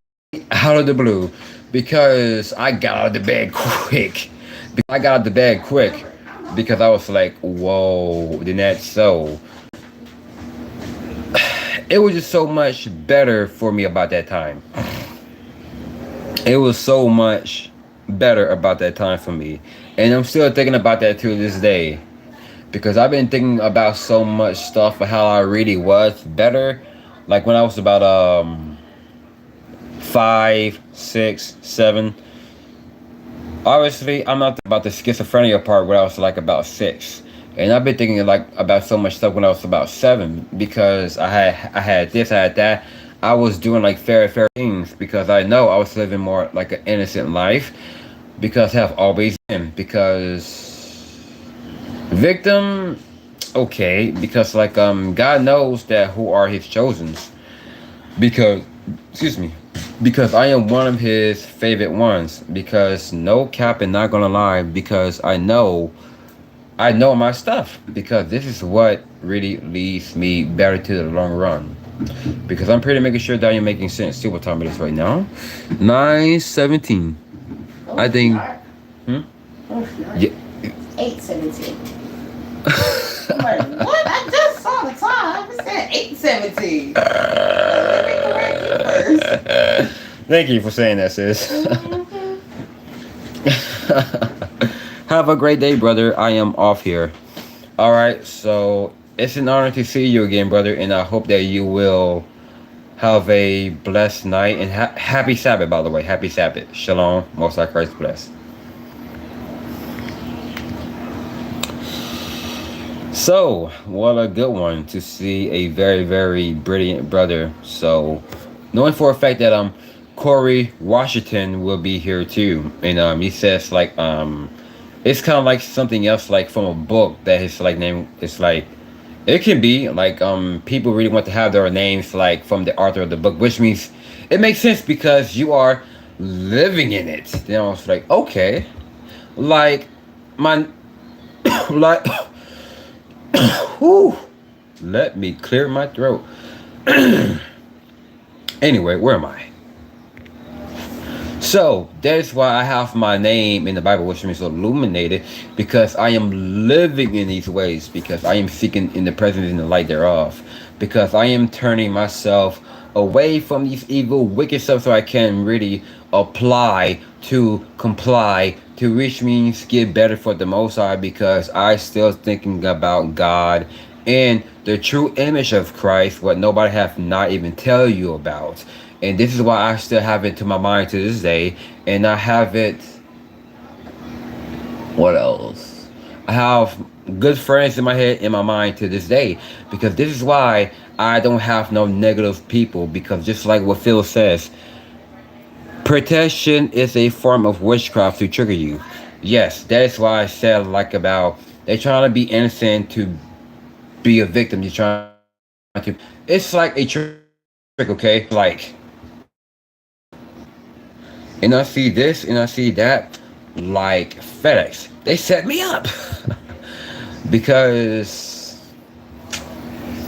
out of the blue, because I got out of the bed quick. Because I was like, whoa, then that's so. It was just so much better for me about that time. It was so much better about that time for me. And I'm still thinking about that to this day. Because I've been thinking about so much stuff of how I really was better Like when I was about 5, 6, 7. Obviously, I'm not about the schizophrenia part when I was like about 6. And I've been thinking like about so much stuff when I was about 7 because I had this, I had that. I was doing like fair things because I know I was living more like an innocent life because I have always been because victim okay because like God knows that who are his chosens because excuse me because I am one of his favorite ones because no cap and not gonna lie because I know my stuff because this is what really leads me better to the long run because I'm pretty making sure that you're making sense. See what time it is right now. 9:17. I think. Yeah. 8:17. I'm like, what? I just saw the time. It said 8:17. Let me correct you first. Thank you for saying that, sis. Have a great day, brother. I am off here. All right, so it's an honor to see you again, brother, and I hope that you will have a blessed night and happy Sabbath, by the way. Happy Sabbath. Shalom. Most High Christ bless. So, what a good one to see a very brilliant brother. So, knowing for a fact that Corey Washington will be here too, and he says like it's kind of like something else like from a book that his like name is like it can be like people really want to have their names like from the author of the book, which means it makes sense because you are living in it. Then I was like, okay, like my like whew, let me clear my throat. Anyway, where am I? So that is why I have my name in the Bible, which means illuminated, because I am living in these ways, because I am seeking in the presence and the light thereof, because I am turning myself away from these evil, wicked stuff so I can really apply to comply to which means get better for the Most High, because I still thinking about God and the true image of Christ, what nobody have not even tell you about. And this is why I still have it to my mind to this day. And I have it, what else? I have good friends in my head, in my mind to this day, because this is why I don't have no negative people, because just like what Phil says, protection is a form of witchcraft to trigger you. Yes, that is why I said like about they trying to be innocent to be a victim. You're trying to, it's like a trick, okay? Like, and I see this and I see that, like FedEx, they set me up because,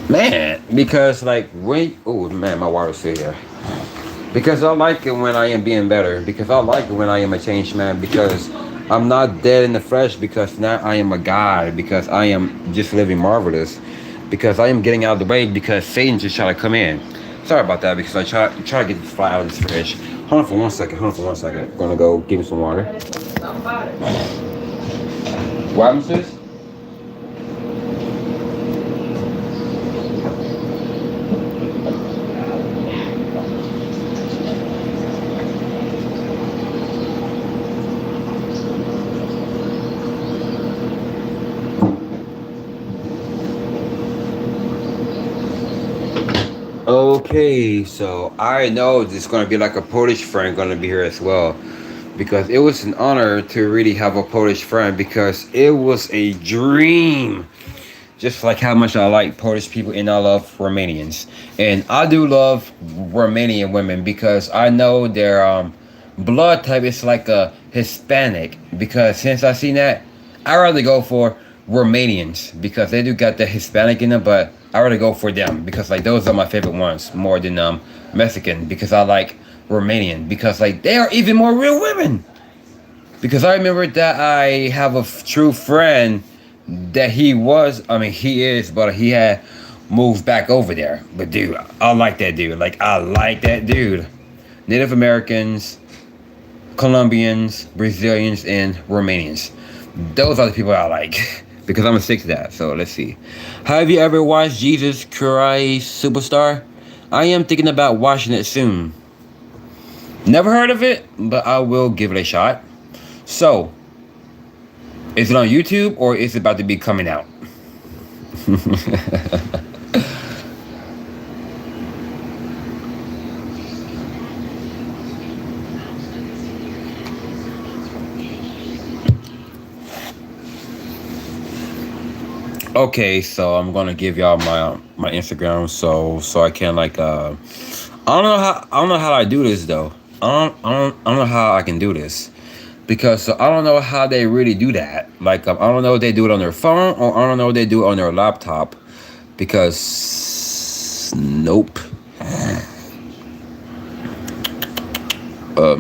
man, because like when, oh man, my water's still here. Because I like it when I am being better, because I like it when I am a changed man, because I'm not dead in the flesh, because now I am a God, because I am just living marvelous, because I am getting out of the way, because Satan just trying to come in. Sorry about that, because I try to get this fly out of this fridge. Hold on for one second. I'm gonna go give me some water. What happened, sis? Okay, so I know there's gonna be like a Polish friend gonna be here as well, because it was an honor to really have a Polish friend, because it was a dream. Just like how much I like Polish people and I love Romanians, and I do love Romanian women because I know their blood type is like a Hispanic. Because since I seen that, I rather go for Romanians because they do got the Hispanic in them, but I rather go for them because like those are my favorite ones more than Mexican, because I like Romanian because like they are even more real women. Because I remember that I have a true friend that he is, but he had moved back over there. But dude, I like that dude. Like I like that dude. Native Americans, Colombians, Brazilians, and Romanians. Those are the people I like. Because I'm a 6 to that. So let's see. Have you ever watched Jesus Christ Superstar? I am thinking about watching it soon. Never heard of it, but I will give it a shot. So, is it on YouTube or is it about to be coming out? Okay, so I'm gonna give y'all my Instagram so I can like I don't know how I do this though. I don't know how I can do this because so I don't know how they really do that. Like I don't know if they do it on their phone or I don't know if they do it on their laptop because nope.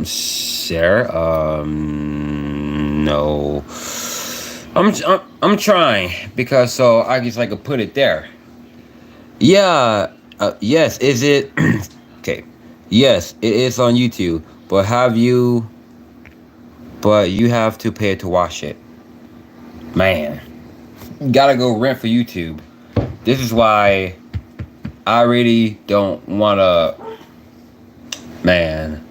Share no. I'm trying because so I just like to put it there. Yeah. Yes. Is it? Okay. Yes, it is on YouTube. But have you? But you have to pay to watch it. Man, gotta go rent for YouTube. This is why I really don't wanna. Man.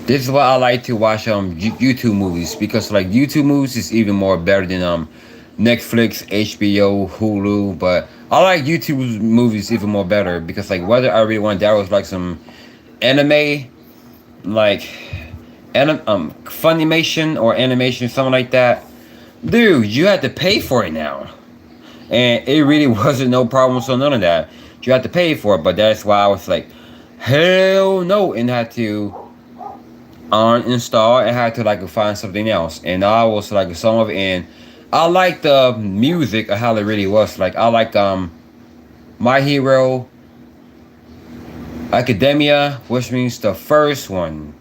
This is why I like to watch YouTube movies because like YouTube movies is even more better than Netflix, HBO, Hulu. But I like YouTube movies even more better because like whether I really want that was like some anime, like Funimation or animation, something like that. Dude, you had to pay for it now, and it really wasn't no problem. So none of that. You had to pay for it, but that's why I was like, hell no, and had to uninstall and had to like find something else. And I was like some of it, and I like the music of how it really was. Like I like My Hero Academia, which means the first one,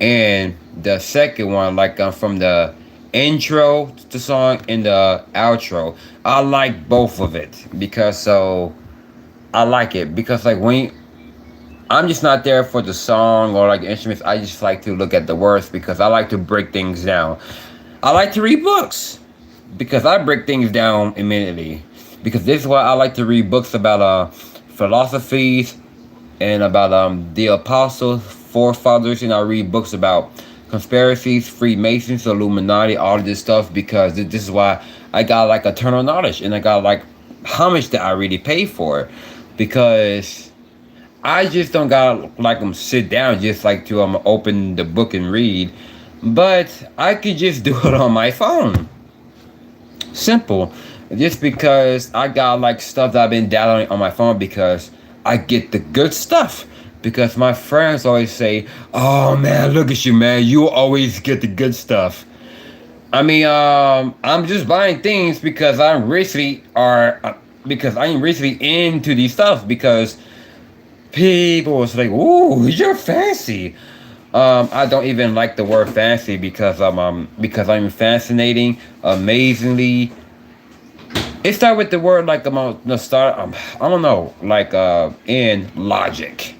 and the second one, like from the intro to the song and the outro. I like both of it because so I like it because like when I'm just not there for the song or like instruments. I just like to look at the words because I like to break things down. I like to read books because I break things down immediately. Because this is why I like to read books about philosophies and about the apostles, forefathers, and I read books about conspiracies, Freemasons, Illuminati, all of this stuff because this is why I got like eternal knowledge and I got like how much that I really pay for because I just don't gotta like sit down just like to open the book and read, but I could just do it on my phone. Simple, just because I got like stuff that I've been downloading on my phone because I get the good stuff. Because my friends always say, "Oh man, look at you, man! You always get the good stuff." I mean, I'm just buying things because I'm recently into these stuff because people was like, "Ooh, you're fancy." I don't even like the word fancy because I'm fascinating, amazingly. It started with the word like the start. I don't know, like in logic.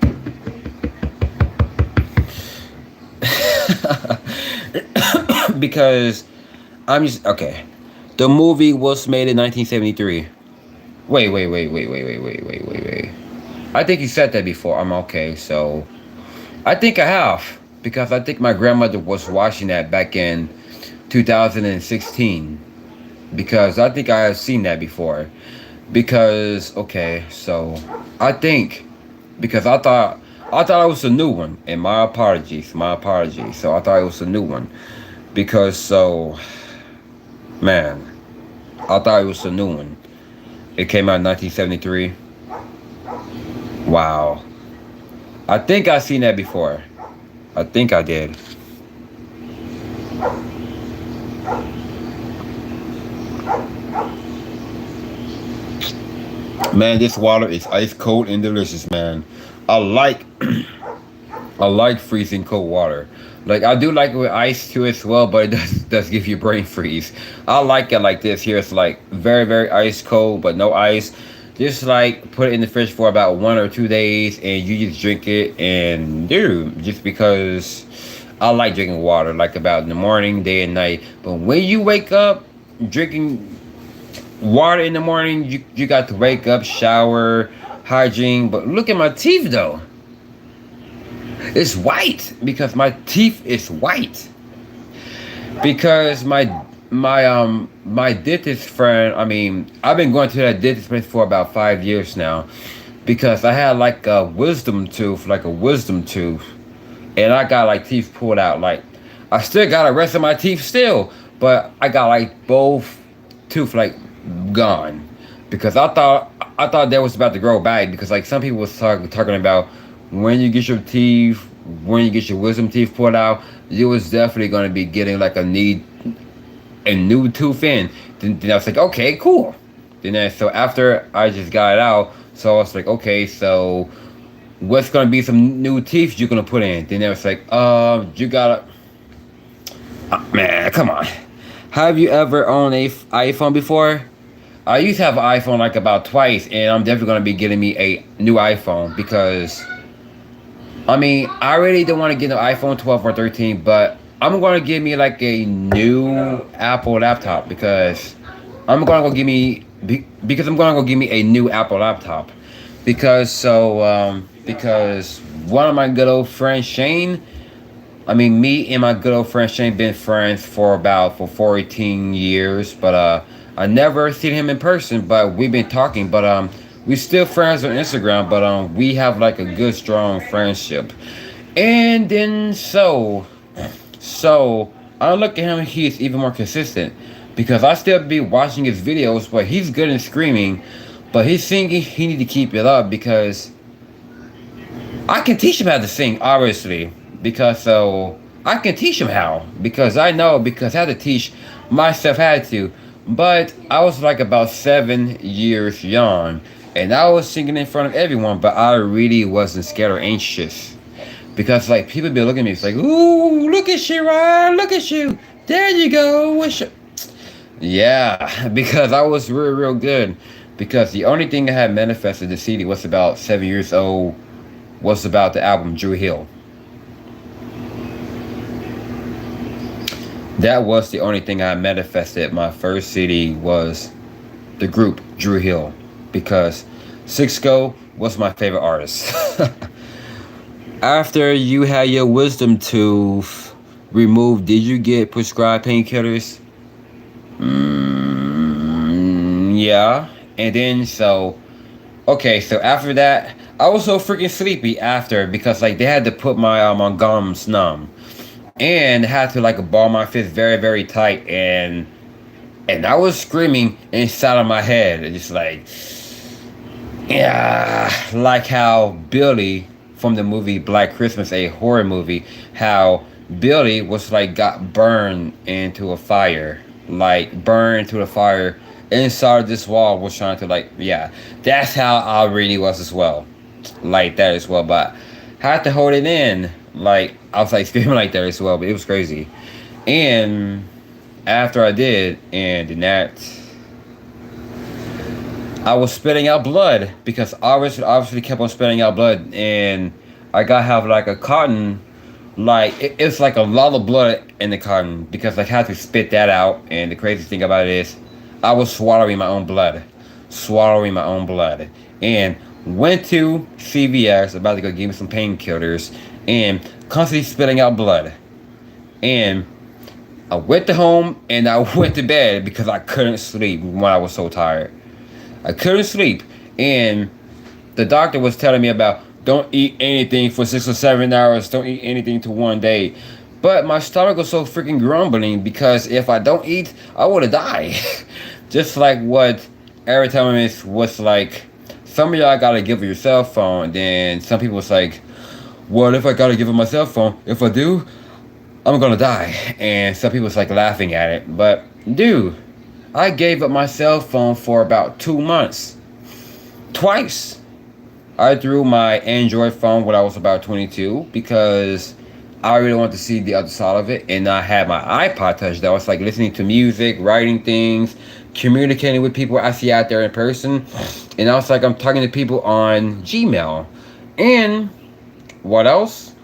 Because I'm just okay. The movie was made in 1973. Wait. I think you said that before. I'm okay. So I think I have because I think my grandmother was watching that back in 2016 because I think I have seen that before. Because okay, so I think because I thought it was a new one. And my apologies. So I thought it was a new one because so man, I thought it was a new one. It came out in 1973. Wow. I think I seen that before. I think I did. Man, this water is ice cold and delicious, man. I like I like freezing cold water. Like I do like it with ice too as well, but it does give you brain freeze. I like it like this. Here it's like very, very ice cold, but no ice. Just like put it in the fridge for about 1 or 2 days and you just drink it and dude, just because I like drinking water like about in the morning, day and night. But when you wake up drinking water in the morning, you got to wake up, shower, hygiene. But look at my teeth though. It's white because my teeth is white. Because my dentist friend, I mean, I've been going to that dentist place for about 5 years now. Because I had like a wisdom tooth, and I got like teeth pulled out. Like I still got the rest of my teeth still, but I got like both tooth like gone. Because I thought that was about to grow back. Because like some people was talking about when you get your wisdom teeth pulled out, you was definitely gonna be getting like a new tooth in. Then I was like, okay, cool. So after I just got it out, so I was like, okay, so what's gonna be some new teeth you're gonna put in? Then I was like, you gotta, man, come on. Have you ever owned a iPhone before? I used to have an iPhone like about twice, and I'm definitely gonna be getting me a new iPhone because, I mean, I really don't want to get an iPhone 12 or 13, but I'm gonna give me like a new Apple laptop because I'm gonna go give me a new Apple laptop because one of my good old friends Shane, me and my good old friend Shane been friends for 14 years, but I never seen him in person, but we've been talking, but we still friends on Instagram, but we have like a good strong friendship. And then so I look at him, he's even more consistent. Because I still be watching his videos, but he's good in screaming. But his singing, he need to keep it up because I can teach him how to sing, obviously. Because I can teach him how. Because I know, because I had to teach myself how to. But I was like about 7 years young. And I was singing in front of everyone, but I really wasn't scared or anxious. Because like people be looking at me, it's like, ooh, look at you, Ryan, look at you. There you go. Yeah, because I was real good. Because the only thing I had manifested the CD was about 7 years old, was about the album Drew Hill. That was the only thing I manifested. My first CD was the group Drew Hill. Because Sixco was my favorite artist. After you had your wisdom tooth removed, did you get prescribed painkillers? Yeah. And then so after that, I was so freaking sleepy after because like they had to put my gums numb and had to like ball my fist very, very tight, and I was screaming inside of my head, just like, yeah, like how Billy from the movie Black Christmas, a horror movie, how Billy was like got burned into a fire, inside this wall, was trying to like, yeah, that's how I really was as well, like that as well, but had to hold it in, like I was like screaming like that as well, but it was crazy. And after I did, and then that, I was spitting out blood because I obviously kept on spitting out blood, and I got have like a cotton, like it's like a lot of blood in the cotton because I had to spit that out. And the crazy thing about it is, I was swallowing my own blood, and went to CVS about to go give me some painkillers, and constantly spitting out blood, and I went to home and I went to bed because I couldn't sleep when I was so tired. I couldn't sleep, and the doctor was telling me about don't eat anything for 6 or 7 hours, don't eat anything to one day. But my stomach was so freaking grumbling because if I don't eat, I would have died. Just like what every time it was like, some of y'all gotta give her your cell phone, then some people was like, what if I gotta give her my cell phone? If I do, I'm gonna die. And some people was like laughing at it, but dude, I gave up my cell phone for about 2 months. Twice. I threw my Android phone when I was about 22 because I really wanted to see the other side of it. And I had my iPod Touch that was like listening to music, writing things, communicating with people I see out there in person. And I was like, I'm talking to people on Gmail. And what else?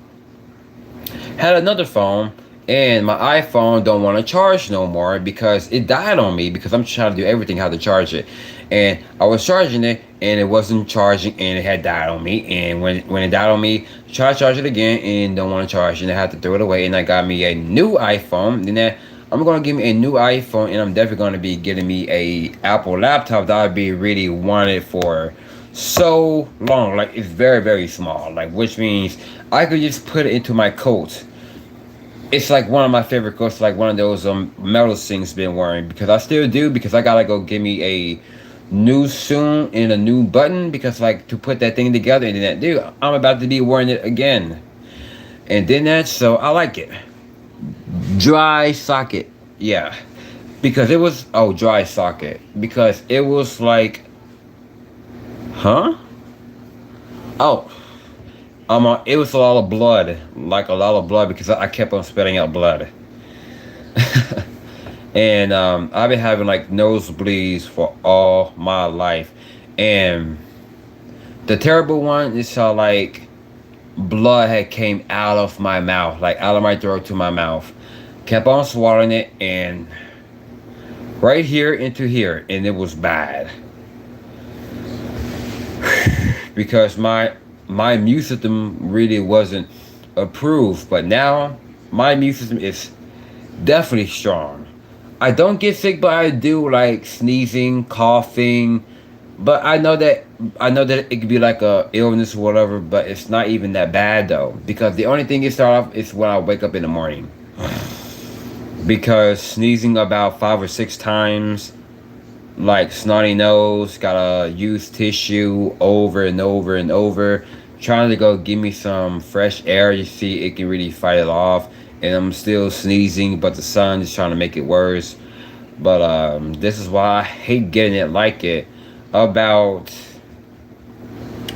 Had another phone. And my iPhone don't want to charge no more because it died on me because I'm trying to do everything how to charge it. And I was charging it and it wasn't charging, and it had died on me. And when it died on me, tried to charge it again and don't want to charge, and I had to throw it away. And I got me a new iPhone. Then I'm gonna give me a new iPhone, and I'm definitely gonna be getting me a Apple laptop that I'd be really wanted for so long. Like, it's very, very small, like, which means I could just put it into my coat. It's like one of my favorite coats, like one of those metal things been wearing, because I still do, because I gotta go get me a new soon and a new button, because like to put that thing together. And then that, dude, I'm about to be wearing it again. And then that, so I like it. Dry socket, yeah, because it was, oh, dry socket, because it was like, huh? Oh, it was a lot of blood, like a lot of blood, because I kept on spitting out blood. And I've been having like nosebleeds for all my life. And the terrible one is how like blood had came out of my mouth, like out of my throat to my mouth. Kept on swallowing it, and right here into here, and it was bad. Because my immune system really wasn't approved, but now my immune system is definitely strong. I don't get sick, but I do like sneezing, coughing. But I know that it could be like a illness or whatever, but it's not even that bad though, because the only thing it start off is when I wake up in the morning. Because sneezing about 5 or 6 times, like snotty nose, gotta use tissue over and over and over, trying to go give me some fresh air to see it can really fight it off. And I'm still sneezing, but the sun is trying to make it worse. But this is why I hate getting it like it. About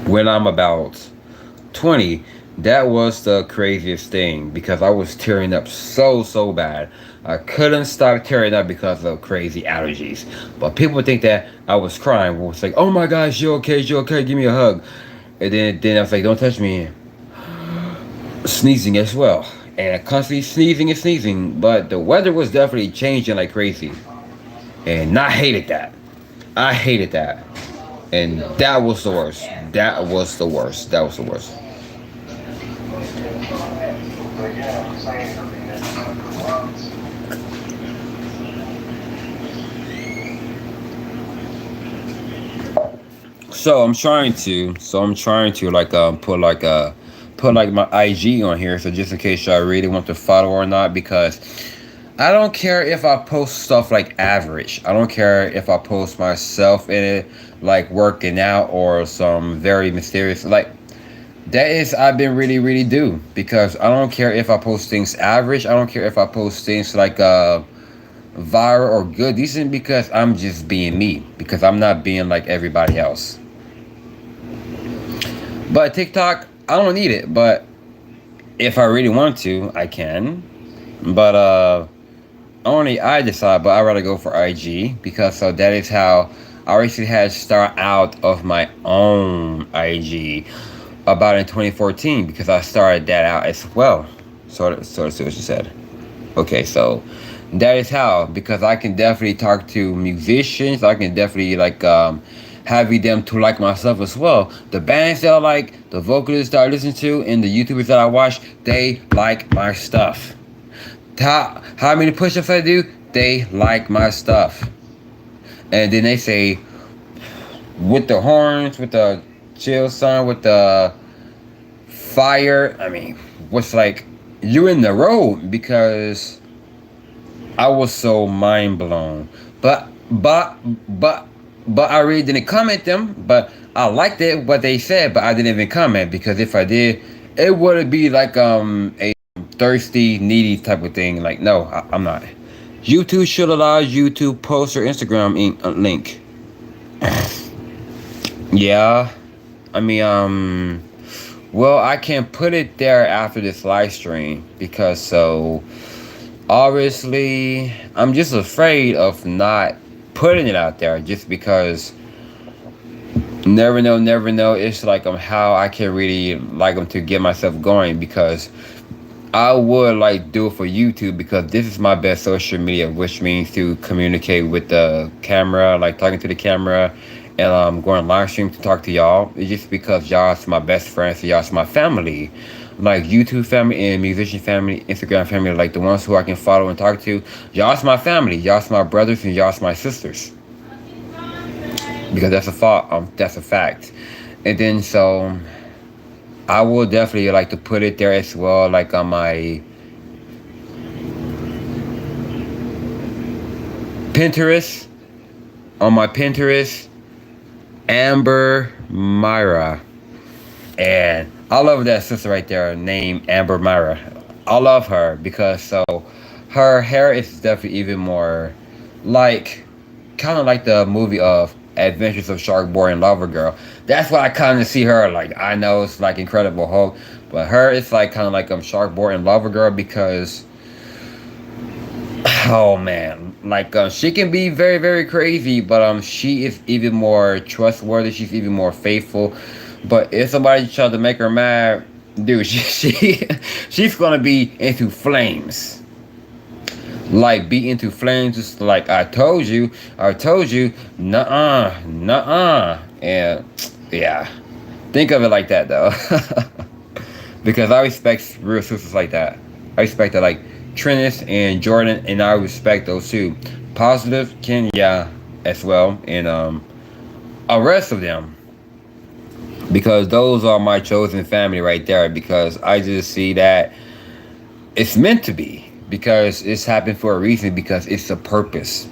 when I'm about 20, that was the craziest thing, because I was tearing up so bad. I couldn't stop tearing up because of crazy allergies. But people would think that I was crying. Well, it's like, oh my gosh, you okay, give me a hug. And then I was like, don't touch me. Sneezing as well. And constantly sneezing and sneezing. But the weather was definitely changing like crazy. And I hated that. I hated that. And that was the worst. That was the worst. That was the worst. So I'm trying to like put like my IG on here, so just in case y'all really want to follow or not, because I don't care if I post stuff like average. I don't care if I post myself in it, like working out or some very mysterious, like that is, I've been really do, because I don't care if I post things average. I don't care if I post things like viral or good, decent, because I'm just being me, because I'm not being like everybody else. But TikTok, I don't need it, but if I really want to, I can. But only I decide, but I'd rather go for IG, because so that is how I actually had to start out of my own IG about in 2014, because I started that out as well. Sort of see what you said. Okay, so that is how, because I can definitely talk to musicians. I can definitely like have them to like my stuff as well. The bands that I like, the vocalists that I listen to, and the YouTubers that I watch, they like my stuff. How many push-ups I do, they like my stuff. And then they say, with the horns, with the chill sound, with the fire, I mean, what's like, you in the road, because I was so mind blown. But I really didn't comment them, but I liked it, what they said, but I didn't even comment, because if I did, it would be like a thirsty, needy type of thing. Like, no, I'm not. YouTube should allow you to post your Instagram link. Yeah, I mean, well, I can put it there after this live stream, because so obviously I'm just afraid of not putting it out there, just because never know. It's like how I can really like to get myself going, because I would like do it for YouTube, because this is my best social media, which means to communicate with the camera, like talking to the camera, and going live stream to talk to y'all. It's just because y'all's my best friends, and y'all's my family, like YouTube family and musician family, Instagram family, like the ones who I can follow and talk to. Y'all's my family, y'all's my brothers, and y'all's my sisters. Because that's a fact. That's a fact. And then so I will definitely like to put it there as well, like on my Pinterest. On my Pinterest, Amber Myra. And I love that sister right there named Amber Myra. I love her because so her hair is definitely even more like kind of like the movie of Adventures of Shark Boy and Lava Girl. That's what I kind of see her like. I know it's like Incredible Hulk, but her is like kind of like Shark Boy and Lava Girl because oh man, like she can be very very crazy, but she is even more trustworthy. She's even more faithful. But if somebody tries to make her mad, dude, she's gonna be into flames. Like be into flames, just like I told you, nuh-uh, and yeah, think of it like that though, because I respect real sisters like that. I respect that like Trinus and Jordan, and I respect those two. Positive, Kenya as well, and a rest of them, because those are my chosen family right there. Because I just see that it's meant to be. Because it's happened for a reason, because it's a purpose.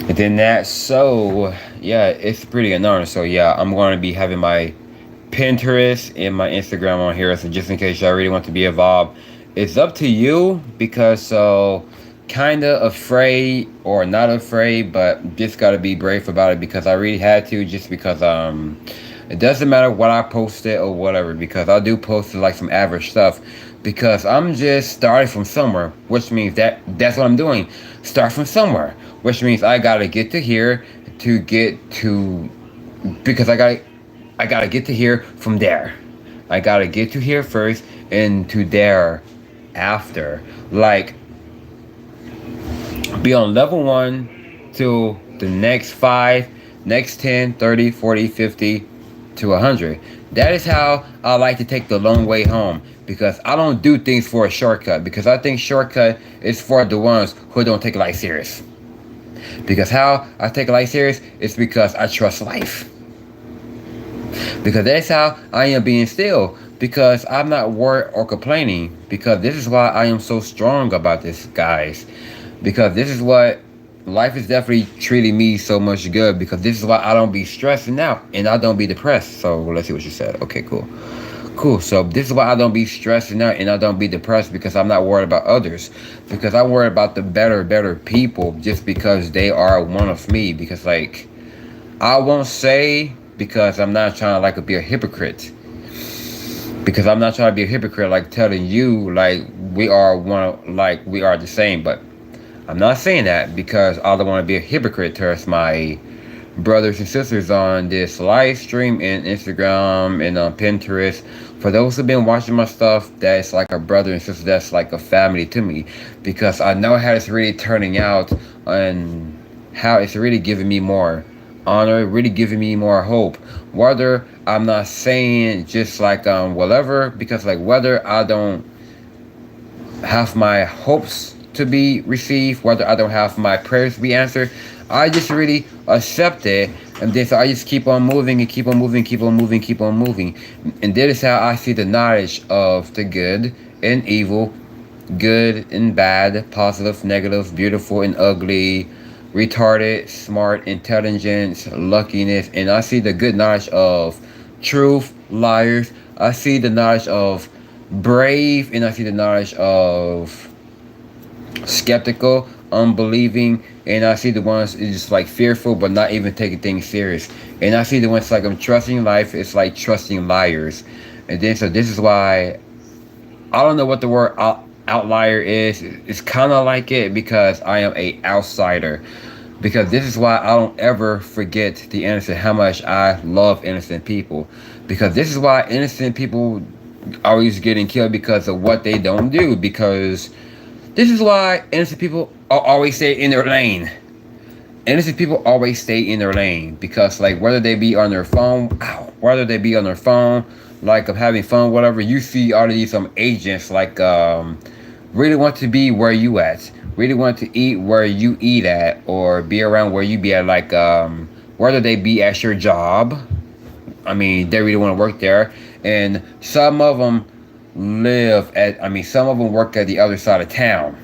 And then that, so yeah, it's pretty annoying. So yeah, I'm going to be having my Pinterest and my Instagram on here, so just in case y'all really want to be involved, it's up to you. Because so kind of afraid or not afraid, but just got to be brave about it, because I really had to, just because it doesn't matter what I posted or whatever, because I do post like some average stuff. Because I'm just starting from somewhere, which means that's what I'm doing. Start from somewhere, which means I gotta get to here to get to, because I gotta get to here from there. I gotta get to here first and to there after. Like be on level 1 to the next 5, next 10, 30, 40, 50 to 100. That is how I like to take the long way home. Because I don't do things for a shortcut. Because I think shortcut is for the ones who don't take life serious. Because how I take life serious is because I trust life. Because that's how I am being still. Because I'm not worried or complaining. Because this is why I am so strong about this, guys. Because this is what life is definitely treating me so much good. Because this is why I don't be stressing out and I don't be depressed. So let's see what you said. Okay, cool. So this is why I don't be stressing out and I don't be depressed, because I'm not worried about others. Because I worry about the better people, just because they are one of me. Because like I won't say, because I'm not trying to like be a hypocrite. Because I'm not trying to be a hypocrite, like telling you like we are one, like we are the same. But I'm not saying that, because I don't want to be a hypocrite towards my brothers and sisters on this live stream and Instagram and on Pinterest. For those who've been watching my stuff, that's like a brother and sister, that's like a family to me. Because I know how it's really turning out and how it's really giving me more honor, really giving me more hope. Whether I'm not saying just like whatever, because like whether I don't have my hopes to be received, whether I don't have my prayers to be answered, I just really accept it, and then so I just keep on moving and keep on moving. And that is how I see the knowledge of the good and evil, good and bad, positive, negative, beautiful and ugly, retarded, smart, intelligence, luckiness, and I see the good knowledge of truth, liars. I see the knowledge of brave, and I see the knowledge of skeptical, unbelieving, and I see the ones is just like fearful but not even taking things serious. And I see the ones like I'm trusting life, it's like trusting liars. And then so this is why I don't know what the word outlier is. It's kind of like it, because I am a outsider. Because this is why I don't ever forget the innocent, how much I love innocent people. Because this is why innocent people always getting killed, because of what they don't do. Because this is why innocent people always stay in their lane. innocent people always stay in their lane because, like, whether they be on their phone, whether they be on their phone, like, of having fun, whatever, you see all of these agents, like, really want to be where you at, really want to eat where you eat at, or be around where you be at, like, whether they be at your job. I mean, they really want to work there, and some of them some of them work at the other side of town,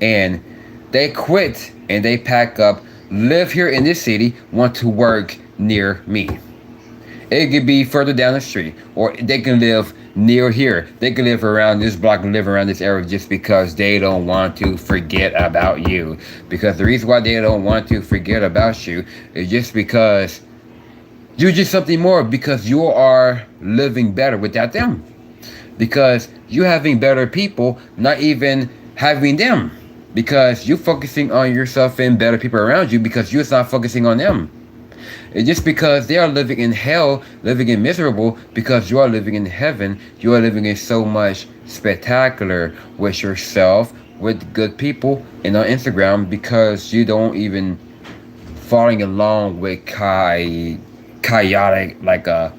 and they quit and they pack up, live here in this city, want to work near me. It could be further down the street, or they can live near here. They can live around this block and live around this area just because they don't want to forget about you. Because the reason why they don't want to forget about you is just because you're just something more, because you are living better without them. Because you're having better people, not even having them. Because you're focusing on yourself and better people around you because you're not focusing on them. It's just because they are living in hell, living in miserable, because you are living in heaven. You are living in so much spectacular with yourself, with good people, and on Instagram, because you don't even falling along with chaotic, like a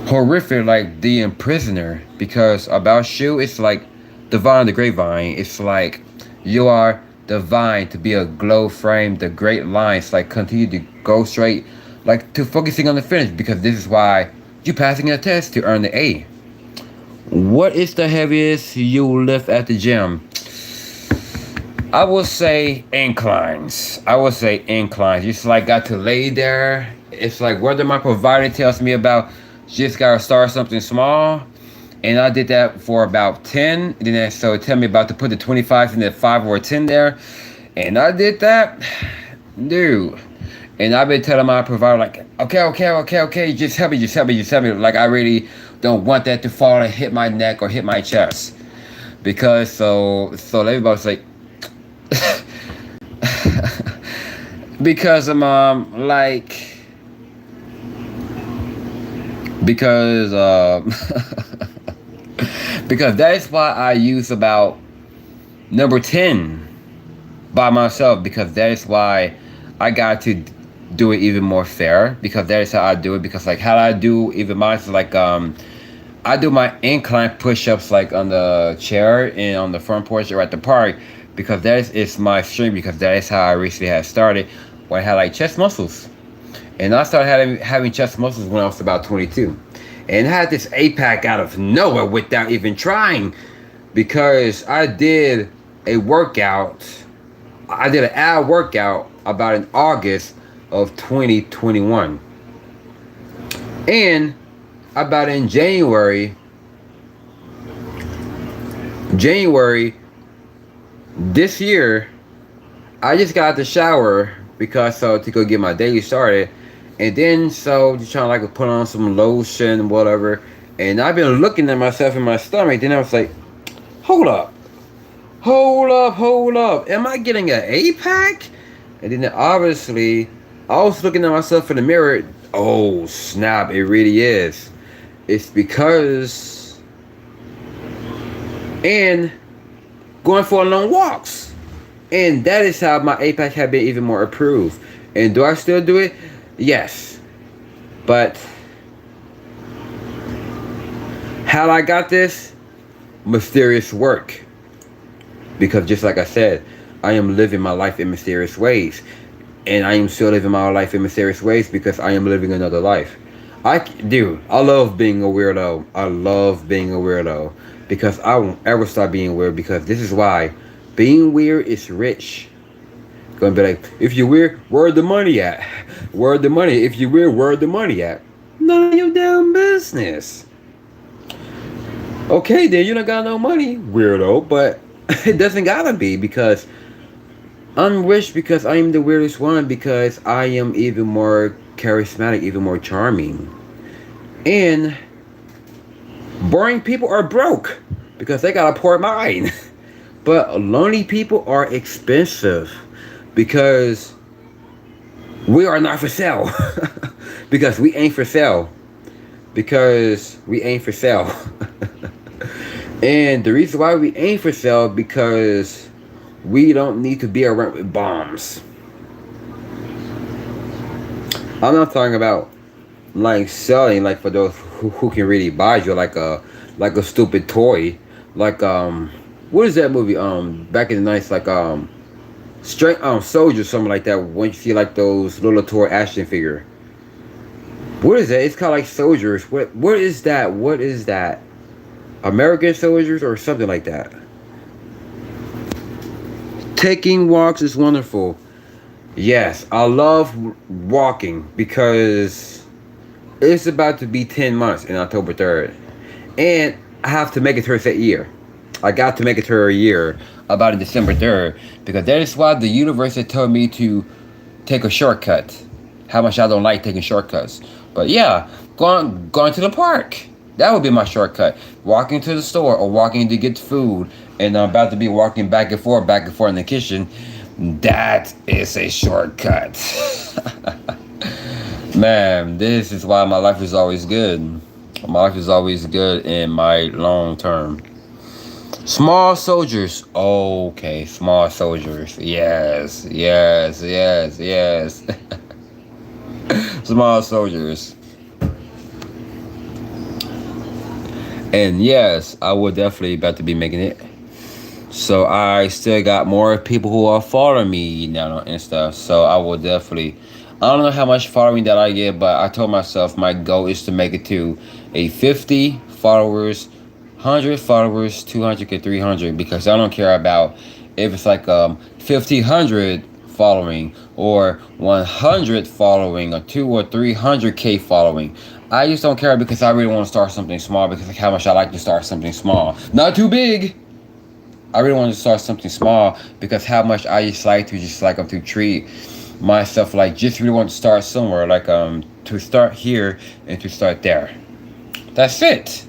horrific, like the Imprisoner. Because about you, it's like divine the grapevine. It's like you are divine to be a glow frame, the great lines, like continue to go straight, like to focusing on the finish, because this is why you passing a test to earn the A. What is the heaviest you lift at the gym? I will say inclines. Just like got to lay there. It's like whether my provider tells me about just gotta start something small. And I did that for about 10. Then so tell me about to put the 25 in the 5 or 10 there. And I did that. Dude. And I've been telling my provider, like, okay, just help me. Like, I really don't want that to fall and hit my neck or hit my chest. Because so everybody's like, because because that is why I use about number 10 by myself, because that is why I got to do it even more fair, because that is how I do it. Because like how I do even mine is like I do my incline push-ups like on the chair and on the front porch or at the park, because that is my strength, because that is how I recently had started when I had like chest muscles. And I started having chest muscles when I was about 22. And I had this 8-pack out of nowhere without even trying, because I did an ab workout about in August of 2021. And about in January this year, I just got out the shower because to go get my day started. And then just trying to like put on some lotion, whatever. And I've been looking at myself in my stomach. Then I was like, hold up. Am I getting an 8-pack? And then obviously, I was looking at myself in the mirror. Oh snap, it really is. It's because, and going for long walks. And that is how my 8-pack have been even more approved. And do I still do it? Yes, but how I got this? Mysterious work. Because just like I said, I am living my life in mysterious ways. And I am still living my life in mysterious ways because I am living another life. I love being a weirdo. Because I won't ever stop being weird, because this is why being weird is rich. Gonna be like, if you're weird, where the money at? If you're weird, where the money at? None of your damn business. Okay, then you don't got no money, weirdo. But it doesn't gotta be, because I'm rich, because I am the weirdest one, because I am even more charismatic, even more charming. And boring people are broke because they got a poor mind. But lonely people are expensive, because we are not for sale. Because we ain't for sale. And the reason why we ain't for sale, because we don't need to be around with bombs. I'm not talking about like selling, like for those who can really buy you like a stupid toy, like what is that movie back in the nights, like straight soldier, something like that. When you see like those little toy action figure, what is that? It's called like soldiers. What is that? What is that? American soldiers or something like that. Taking walks is wonderful. Yes, I love walking because it's about to be 10 months in October 3rd. And I have to make it towards that year. I got to make it to a year about December 3rd because that is why the universe had told me to take a shortcut. How much I don't like taking shortcuts. But yeah, going to the park. That would be my shortcut. Walking to the store or walking to get food. And I'm about to be walking back and forth in the kitchen. That is a shortcut. Man, this is why my life is always good. My life is always good in my long term. Small soldiers. Okay, small soldiers. Yes. Small soldiers. And yes, I would definitely about to be making it. So I still got more people who are following me now on Insta. So I will definitely, I don't know how much following that I get, but I told myself my goal is to make it to a 50 followers, 100 followers, 200 to 300, because I don't care about if it's like 1,500 following or 100 following or 2 or 300K following. I just don't care because I really want to start something small because like how much I like to start something small. Not too big. I really want to start something small because how much I just like to treat myself, like just really want to start somewhere, like to start here and to start there. That's it.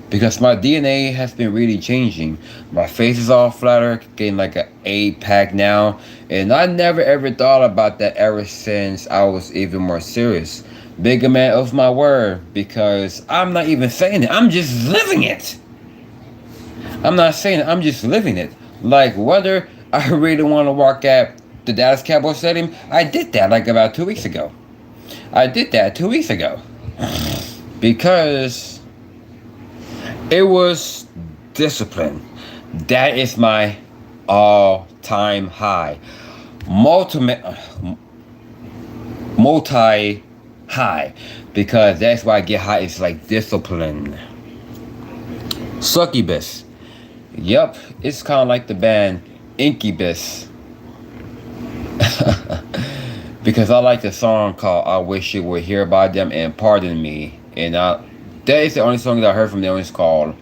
Because my DNA has been really changing. My face is all flatter, getting like an 8-pack now. And I never ever thought about that ever since I was even more serious. Bigger man of my word, because I'm not even saying it, I'm just living it. I'm not saying it, I'm just living it. Like whether I really want to walk at the Dallas Cowboys Stadium, I did that like about 2 weeks ago. Because it was discipline. That is my all-time high. Multi high. Because that's why I get high. It's like discipline. Succubus. Yep, it's kind of like the band Incubus. Because I like the song called I Wish You Were Here by them and Pardon Me. And that is the only song that I heard from them. It's called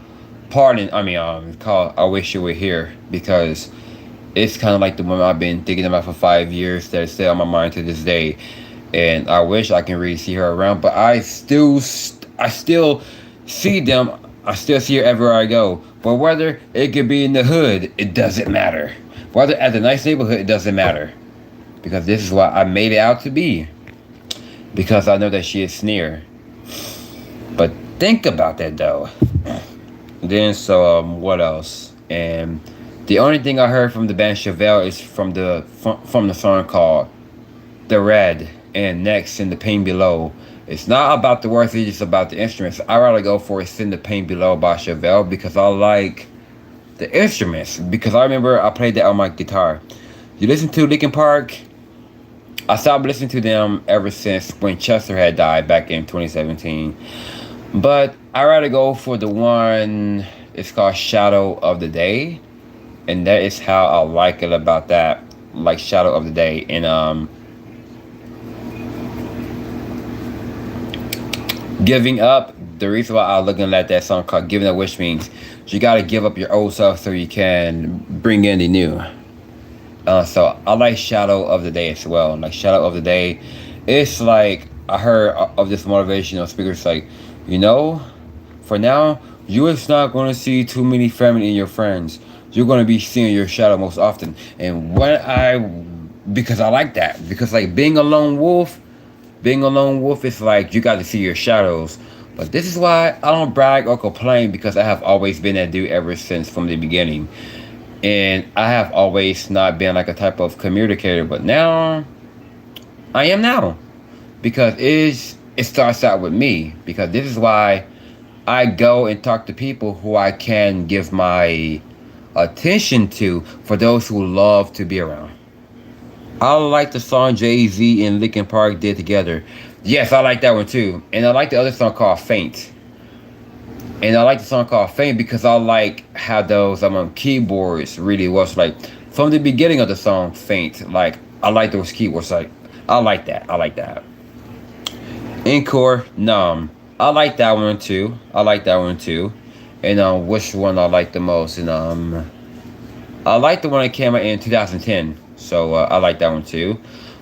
called I Wish You Were Here. Because it's kind of like the one I've been thinking about for 5 years that is still on my mind to this day. And I wish I can really see her around. But I still see them. I still see her everywhere I go. But whether it could be in the hood, it doesn't matter. Whether at the nice neighborhood, it doesn't matter. Because this is what I made it out to be. Because I know that she is near. But think about that though. Then what else? And the only thing I heard from the band Chevelle is from the song called The Red and Next in the Pain Below. It's not about the words, it's just about the instruments. I rather go for It's in the Pain Below by Chevelle because I like the instruments. Because I remember I played that on my guitar. You listen to Linkin Park? I stopped listening to them ever since when Chester had died back in 2017. But I rather go for the one, it's called Shadow of the Day. And that is how I like it about that. Like Shadow of the Day. And Giving Up, the reason why I'm looking at that song called Giving Up, which means you got to give up your old self so you can bring in the new. So I like Shadow of the Day as well. Like Shadow of the Day, it's like I heard of this motivational speaker. It's like, for now, you is not going to see too many family in your friends. You're going to be seeing your shadow most often. And because I like that. Because like being a lone wolf is like you got to see your shadows. But this is why I don't brag or complain, because I have always been that dude ever since from the beginning. And I have always not been like a type of communicator, but now I am now. because it starts out with me, because this is why I go and talk to people who I can give my attention to, for those who love to be around. I like the song Jay-Z and Linkin Park did together. Yes, I like that one too. And I like the other song called Faint. And I like the song called Faint because I like how those keyboards really was like from the beginning of the song Faint. Like I like those keyboards. Like I like that. I like that. Encore, Numb. I like that one too. I like that one too. And which one I like the most? And I like the one that came out in 2010. So I like that one too.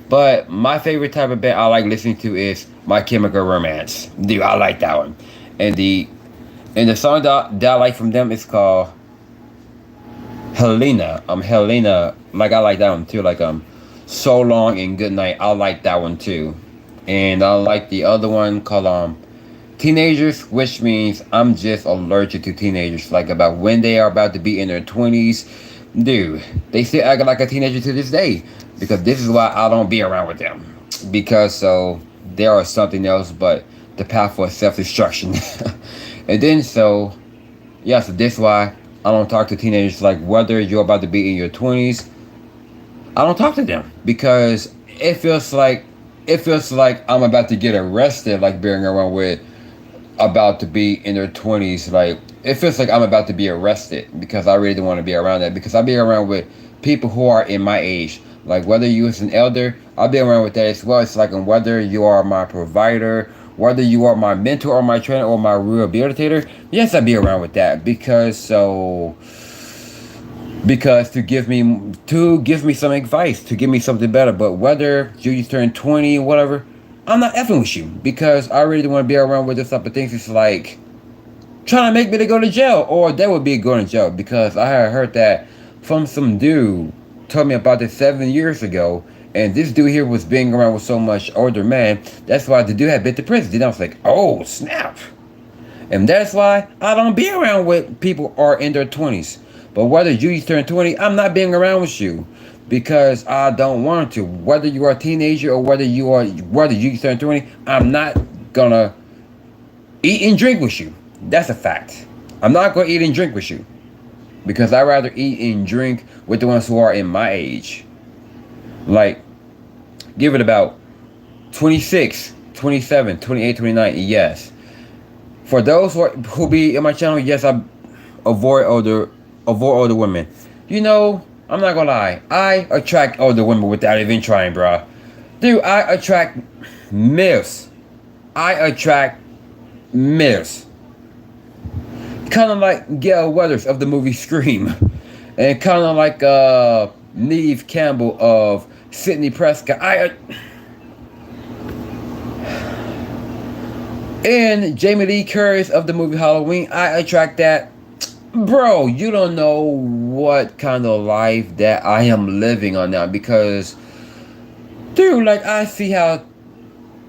But my favorite type of band I like listening to is My Chemical Romance. Dude, I like that one. And the song that I like from them is called Helena. Helena. Like I like that one too. Like So Long and Good Night. I like that one too. And I like the other one called Teenagers, which means I'm just allergic to teenagers. Like about when they are about to be in their 20s. Dude, they still act like a teenager to this day. Because this is why I don't be around with them. Because so there are something else but the path for self-destruction. And then so this is why I don't talk to teenagers. Like whether you're about to be in your 20s, I don't talk to them. Because it feels like I'm about to get arrested, like being around with about to be in their 20s. Like it feels like I'm about to be arrested because I really don't want to be around that, because I be around with people who are in my age. Like whether you is an elder, I'll be around with that as well. It's like whether you are my provider, whether you are my mentor or my trainer or my rehabilitator, yes, I'll be around with that because to give me some advice, to give me something better. But whether you turn 20 or whatever, I'm not effing with you because I really don't want to be around with this type of things. It's like trying to make me to go to jail, or that would be going to jail, because I had heard that from some dude told me about this 7 years ago, and this dude here was being around with so much older man. That's why the dude had been to prison. Then I was like, oh snap. And that's why I don't be around with people who are in their 20s. But whether you turn 20, I'm not being around with you because I don't want to. Whether you are a teenager or whether you turn 20, I'm not gonna eat and drink with you. That's a fact. I'm not gonna eat and drink with you because I'd rather eat and drink with the ones who are in my age. Like, give it about 26, 27, 28, 29, yes. For those who be in my channel, yes, I avoid older women. You know, I'm not gonna lie. I attract older women without even trying, bro. Dude, I attract MILFs. Kind of like Gail Weathers of the movie Scream. And kind of like Neve Campbell of Sidney Prescott. And Jamie Lee Curtis of the movie Halloween. I attract that. Bro, you don't know what kind of life that I am living on now, because dude, like I see how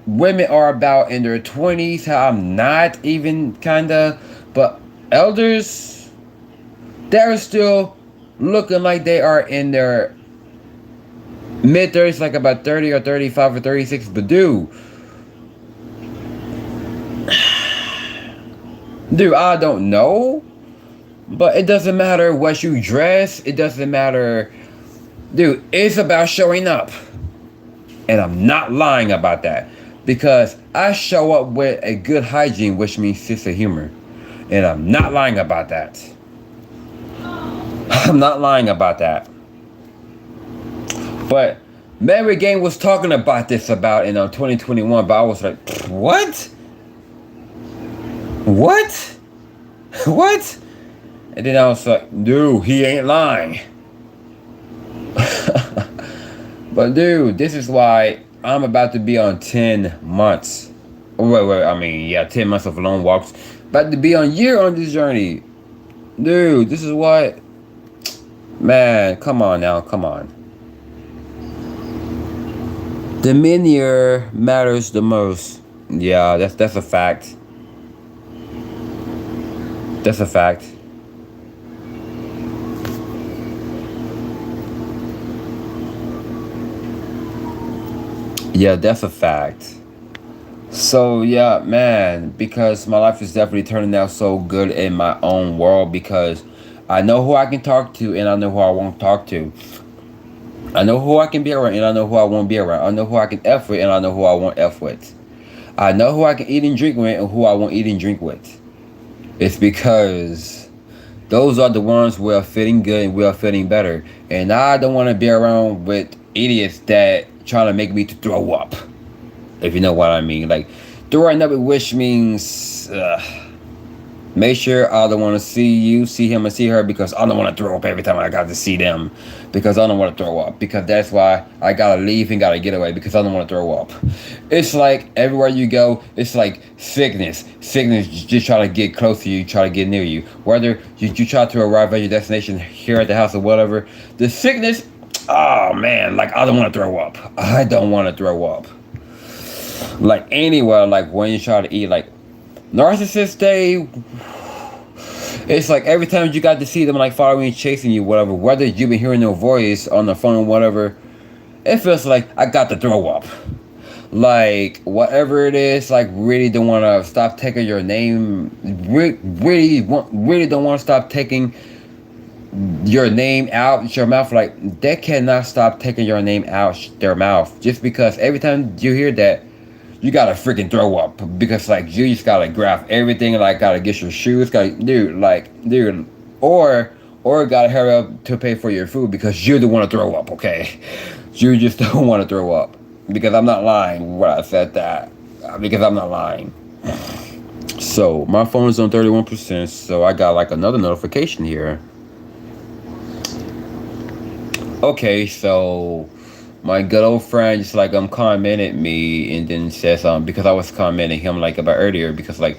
women are about in their 20s, how I'm not even kinda, but elders, they're still looking like they are in their mid-30s, like about 30 or 35 or 36. But dude, I don't know. But it doesn't matter what you dress. It doesn't matter. Dude, it's about showing up. And I'm not lying about that. Because I show up with a good hygiene, which means sense of humor. And I'm not lying about that. I'm not lying about that. But Mary Game was talking about this about in 2021. But I was like, what? What? What? And then I was like, dude, he ain't lying. But dude, this is why I'm about to be on 10 months. 10 months of long walks. About to be on a year on this journey. Dude, this is what, man, come on now, come on. The minier matters the most. Yeah, that's a fact. That's a fact. Yeah, that's a fact. So yeah, man, because my life is definitely turning out so good in my own world because I know who I can talk to and I know who I won't talk to. I know who I can be around and I know who I won't be around. I know who I can F with and I know who I won't F with. I know who I can eat and drink with and who I won't eat and drink with. It's because those are the ones who are fitting good and we are fitting better. And I don't want to be around with idiots that trying to make me to throw up. If you know what I mean. Like, throwing up, which means make sure I don't want to see him, and see her because I don't want to throw up every time I got to see them. Because I don't want to throw up. Because that's why I gotta leave and gotta get away because I don't want to throw up. It's like everywhere you go, it's like sickness. Sickness just try to get close to you, try to get near you. Whether you try to arrive at your destination here at the house or whatever, the sickness, oh man, like I don't want to throw up. I don't want to throw up. Like anywhere, like when you try to eat, like narcissists, it's like every time you got to see them like following you, chasing you, whatever, whether you've been hearing their voice on the phone or whatever, it feels like I got to throw up. Like whatever it is, like really don't want to stop taking your name, really don't want to stop taking your name out your mouth. Like they cannot stop taking your name out their mouth just because every time you hear that, you gotta freaking throw up because like you just gotta grab everything, like gotta get your shoes, dude, or gotta hurry up to pay for your food because you don't want to throw up, okay? You just don't want to throw up because I'm not lying when I said that, because I'm not lying. So my phone is on 31%, so I got like another notification here. Okay, so my good old friend just like commented me and then said something because I was commenting him like about earlier because like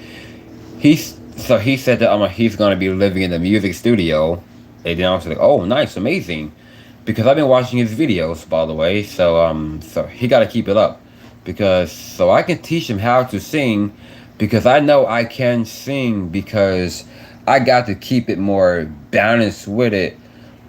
he said that he's gonna be living in the music studio, and then I was like, oh nice, amazing, because I've been watching his videos by the way, so he gotta keep it up because so I can teach him how to sing because I know I can sing because I got to keep it more balanced with it.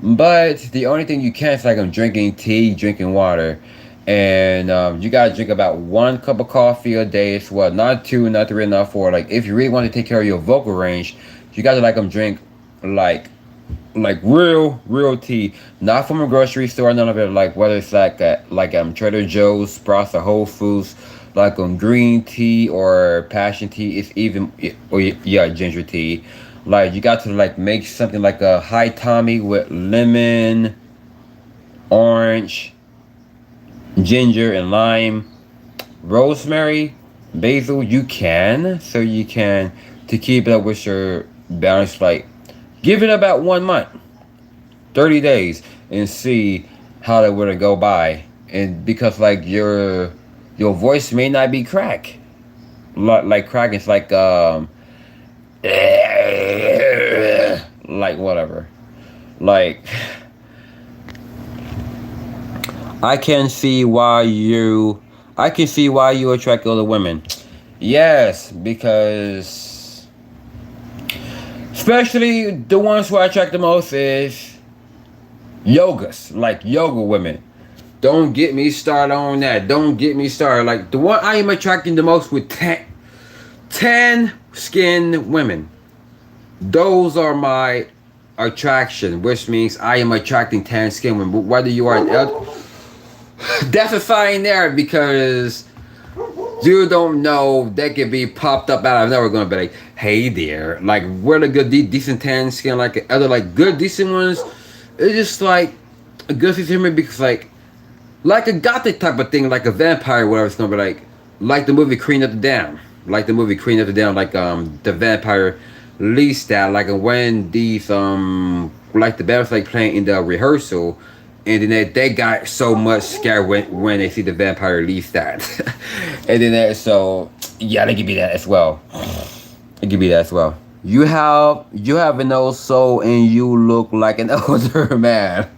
But the only thing you can is like I'm drinking tea, drinking water, and you gotta drink about 1 cup of coffee a day. It's what, not 2, not 3, not 4. Like if you really want to take care of your vocal range, you gotta like drink like real tea, not from a grocery store, none of it. Like whether it's like Trader Joe's, Sprouts, or Whole Foods, like green tea or passion tea. It's even ginger tea. Like you got to like make something like a high Tommy with lemon, orange, ginger, and lime, rosemary, basil. You can to keep it up with your balance. Like give it about 1 month, 30 days, and see how that would go by. And because like your voice may not be crack, like crack. It's like like whatever, like I can see why you attract other women. Yes, because especially the ones who I attract the most is yoga women. Don't get me started on that. Don't get me started. Like the one I am attracting the most with 10 skin women. Those are my attraction, which means I am attracting 10 skin women. But whether you are that's a sign there because you don't know, they could be popped up out of nowhere, gonna be like, hey there, like we're the good decent 10 skin, like other like good decent ones. It's just like a good decent because like a gothic type of thing, like a vampire, whatever. It's gonna be like the movie Queen of the Dam, like the vampire Lestat, like when these like the band was like playing in the rehearsal, and then they got so much scared when they see the vampire Lestat. And then so yeah, they give me that as well. You have an old soul and you look like an older man.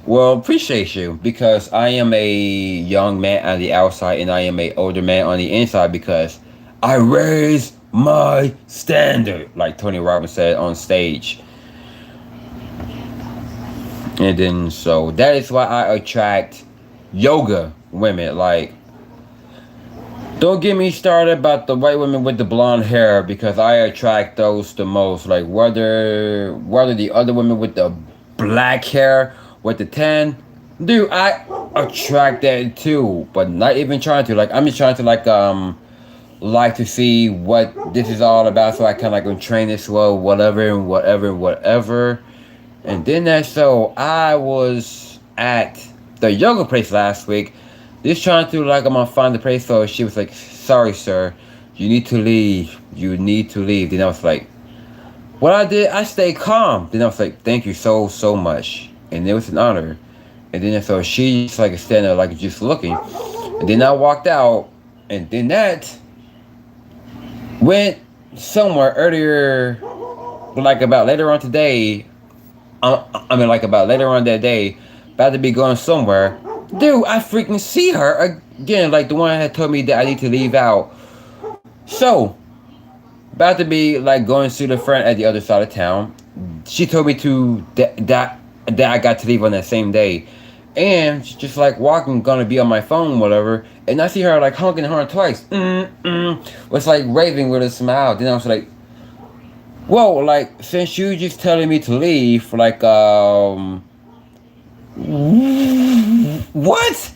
Well, appreciate you because I am a young man on the outside and I am a older man on the inside because I raised my standard, like Tony Robbins said on stage. And then so that is why I attract yoga women. Like Don't get me started about the white women with the blonde hair because I attract those the most. Like whether the other women with the black hair with the tan, dude, I attract that too. But not even trying to. Like I'm just trying to like to see what this is all about, so I kind of like train this well, whatever and whatever and whatever. And then I was at the yoga place last week. Just trying to like I'm gonna find the place, so she was like, "Sorry, sir, you need to leave. You need to leave." Then I was like, "What I did? I stayed calm." Then I was like, "Thank you so much," and it was an honor. And then so she just like standing there like just looking, and then I walked out, and then that went somewhere earlier, like about later on today. Like about later on that day, about to be going somewhere. Dude, I freaking see her again, like the one that told me that I need to leave out. So, about to be like going to the friend at the other side of town. She told me that I got to leave on that same day. And she's just like walking, gonna be on my phone, whatever. And I see her like honking the horn twice. Was like raving with a smile. Then I was like, whoa, like since you just telling me to leave, like what?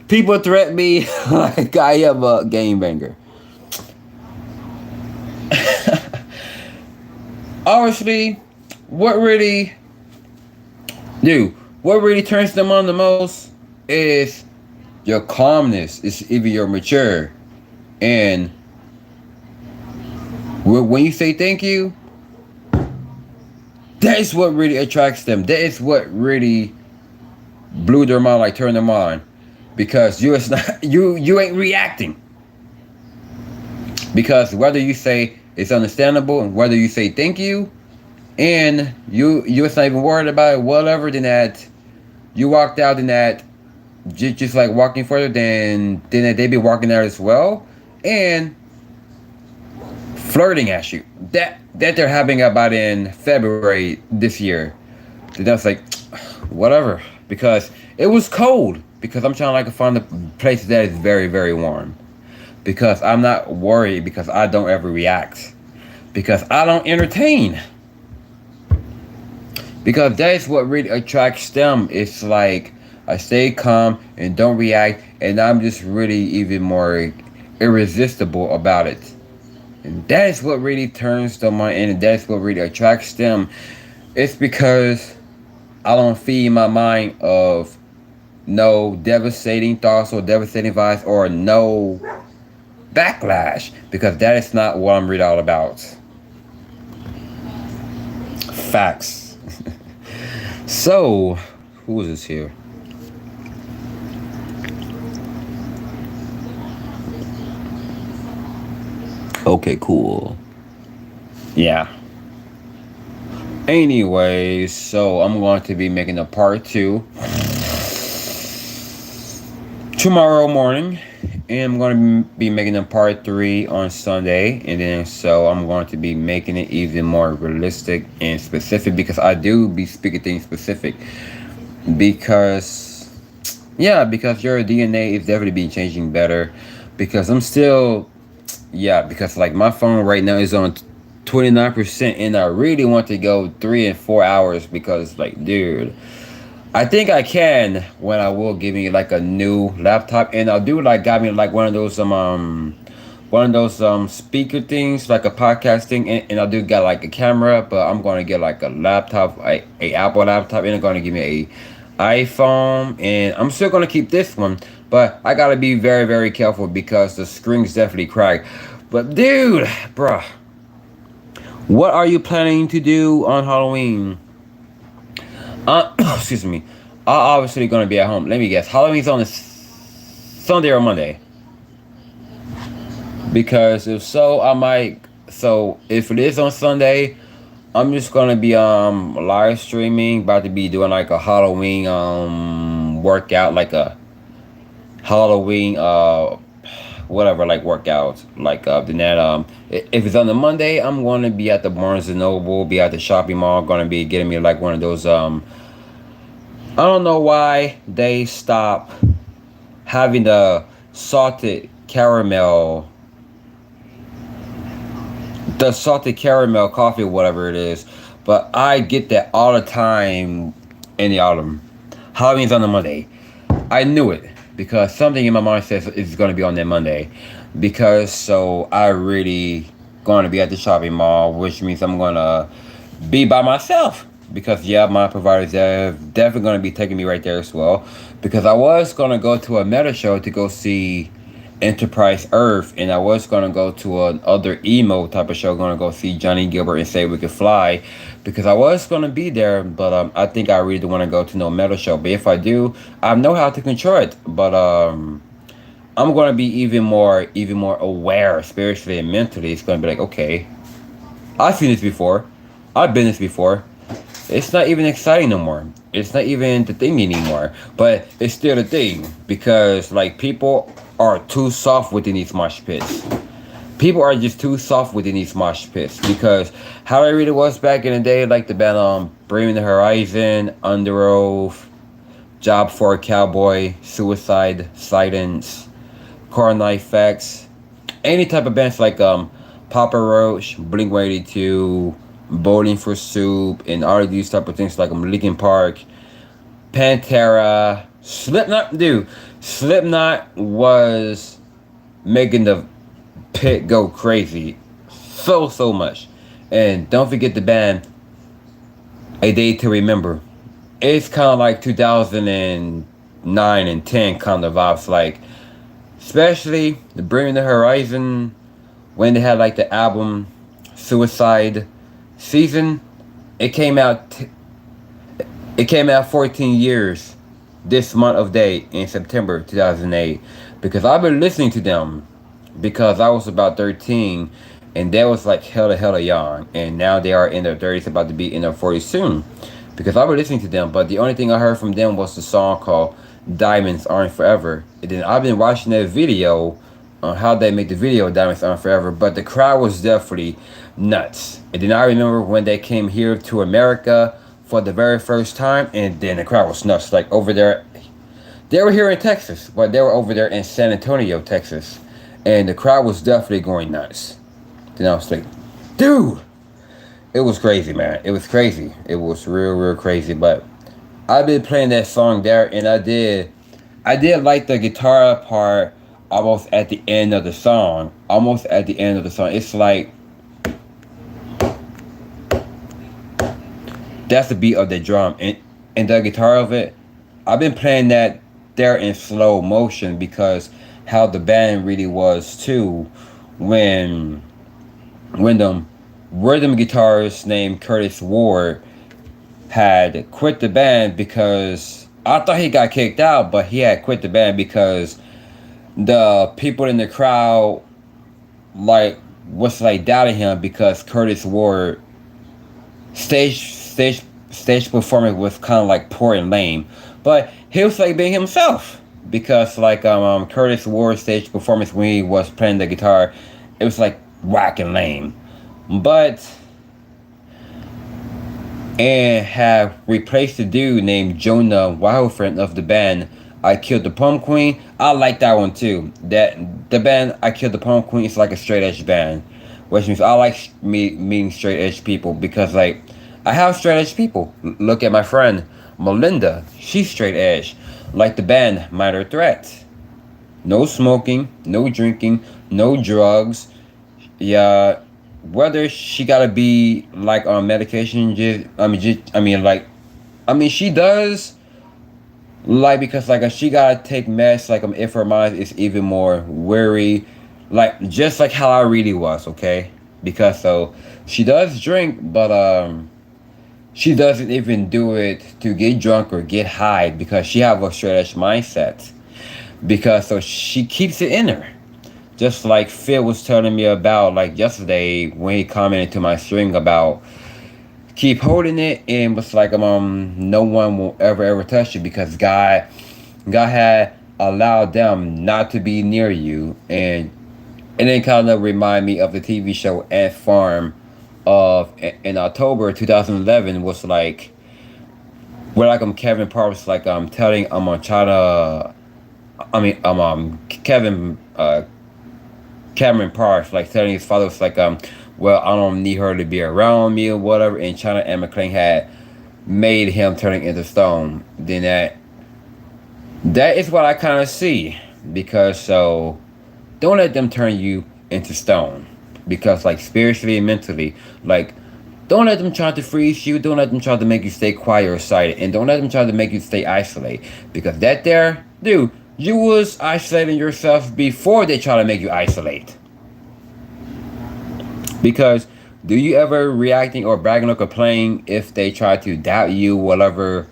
People threaten me like I am a game banger. Obviously, what really turns them on the most is your calmness. It's either you're mature, and when you say thank you, that is what really attracts them. That is what really blew their mind, like turned them on, because you ain't reacting. Because whether you say it's understandable and whether you say thank you, and you're not even worried about it, whatever, then that you walked out, and that just like walking further, then they be walking out as well, and flirting at you. That they're having about in February this year. Then I was like, whatever, because it was cold. Because I'm trying to like find a place that is very, very warm. Because I'm not worried, because I don't ever react. Because I don't entertain. Because that is what really attracts them. It's like I stay calm and don't react, and I'm just really even more irresistible about it. And that is what really turns them on, and that's what really attracts them. It's because I don't feed my mind of no devastating thoughts or devastating vibes or no backlash, because that is not what I'm really all about. Facts. So, who is this here? Okay, cool. Yeah. Anyways, so I'm going to be making a part 2 tomorrow morning, and I'm going to be making a part 3 on Sunday, and then so I'm going to be making it even more realistic and specific, because I do be speaking things specific, because your DNA is definitely be changing better, because I'm still, because like my phone right now is on 29%, and I really want to go 3 and 4 hours, because like, dude, I think I can when I will give me like a new laptop, and I'll do like got me like one of those speaker things, like a podcast thing, and I do got like a camera, but I'm gonna get like a laptop, a Apple laptop, and I'm gonna give me a iPhone, and I'm still gonna keep this one, but I gotta be very, very careful because the screen's definitely cracked. But dude, bruh, what are you planning to do on Halloween? Excuse me. I'm obviously gonna be at home. Let me guess. Halloween's on a Sunday or Monday. Because if so, I might. So if it is on Sunday, I'm just gonna be live streaming. About to be doing like a Halloween workout, like a Halloween whatever, like workouts, like then that if it's on the Monday, I'm gonna be at the Barnes and Noble, be at the shopping mall, gonna be getting me like one of those I don't know why they stop having the salted caramel, the salted caramel coffee, whatever it is. But I get that all the time in the autumn. Halloween's on a Monday. I knew it because something in my mind says it's going to be on that Monday. Because so I really going to be at the shopping mall, which means I'm going to be by myself. Because yeah, my providers are definitely going to be taking me right there as well. Because I was going to go to a metal show to go see Enterprise Earth, and I was going to go to another emo type of show, going to go see Johnny Gilbert and Say We Could Fly, because I was going to be there, but I think I really don't want to go to no metal show. But if I do, I know how to control it. But I'm going to be even more aware spiritually and mentally. It's going to be like, okay, I've seen this before, I've been this before. It's not even exciting no more. It's not even the thing anymore. But it's still a thing, because like people are too soft within these mosh pits. People are just too soft within these mosh pits, because how it really was back in the day, like the band Bring the Horizon, Under Oath, Job for a Cowboy, Suicide, Silence, Coronary Effects, any type of bands like Papa Roach, Blink-182, Bowling for Soup, and all of these type of things like Linkin Park, Pantera, Slipknot. Dude, Slipknot was making the pit go crazy so much. And don't forget the band A Day to Remember. It's kind of like 2009 and 10 kind of vibes, like especially the Bring the Horizon, when they had like the album Suicide Season. It came out 14 years this month of day in September 2008, because I've been listening to them because I was about 13 and they was like hella young, and now they are in their 30s, about to be in their 40s soon, because I've been listening to them. But the only thing I heard from them was the song called Diamonds Aren't Forever, and then I've been watching that video on how they make the video Diamonds Aren't Forever, but the crowd was definitely nuts. And then I remember when they came here to America for the very first time, and then the crowd was nuts. Like over there, they were here in Texas, but they were over there in San Antonio, Texas, and the crowd was definitely going nuts. Then I was like, dude, it was crazy, man. It was crazy. It was real crazy. But I've been playing that song there, and I did like the guitar part almost at the end of the song. It's like that's the beat of the drum, and the guitar of it. I've been playing that there in slow motion, because how the band really was too, when the rhythm guitarist named Curtis Ward had quit the band, because I thought he got kicked out, but he had quit the band because the people in the crowd like was like doubting him, because Curtis Ward stage performance was kind of like poor and lame, but he was like being himself, because like Curtis Ward's stage performance when he was playing the guitar, it was like whack and lame. But and have replaced the dude named Jonah Wildfriend of the band I Killed the Prom Queen. I like that one too. That the band I Killed the Prom Queen is like a straight edge band, which means I like meeting straight edge people, because like I have straight edge people. Look at my friend Melinda, she's straight edge. Like the band Minor Threat. No smoking, no drinking, no drugs. Yeah, whether she gotta be like on medication, she does, like, because like she gotta take meds, like if her mind is even more weary, like just like how I really was, okay? Because so she does drink, but she doesn't even do it to get drunk or get high, because she have a straight edge mindset, because so she keeps it in her. Just like Phil was telling me about like yesterday when he commented to my stream about keep holding it, and was like no one will ever touch you, because God had allowed them not to be near you. And then kind of remind me of the TV show Ant Farm of in October 2011, was like where like Kevin Parr was like telling China Kevin Cameron Parks, like telling his father was like, well, I don't need her to be around me or whatever. And China and McClain had made him turning into stone. Then that is what I kind of see, because so don't let them turn you into stone, because like spiritually and mentally, like don't let them try to freeze you, don't let them try to make you stay quiet or silent, and don't let them try to make you stay isolated, because that there, dude, you was isolating yourself before they try to make you isolate. Because do you ever reacting or bragging or complaining if they try to doubt you, whatever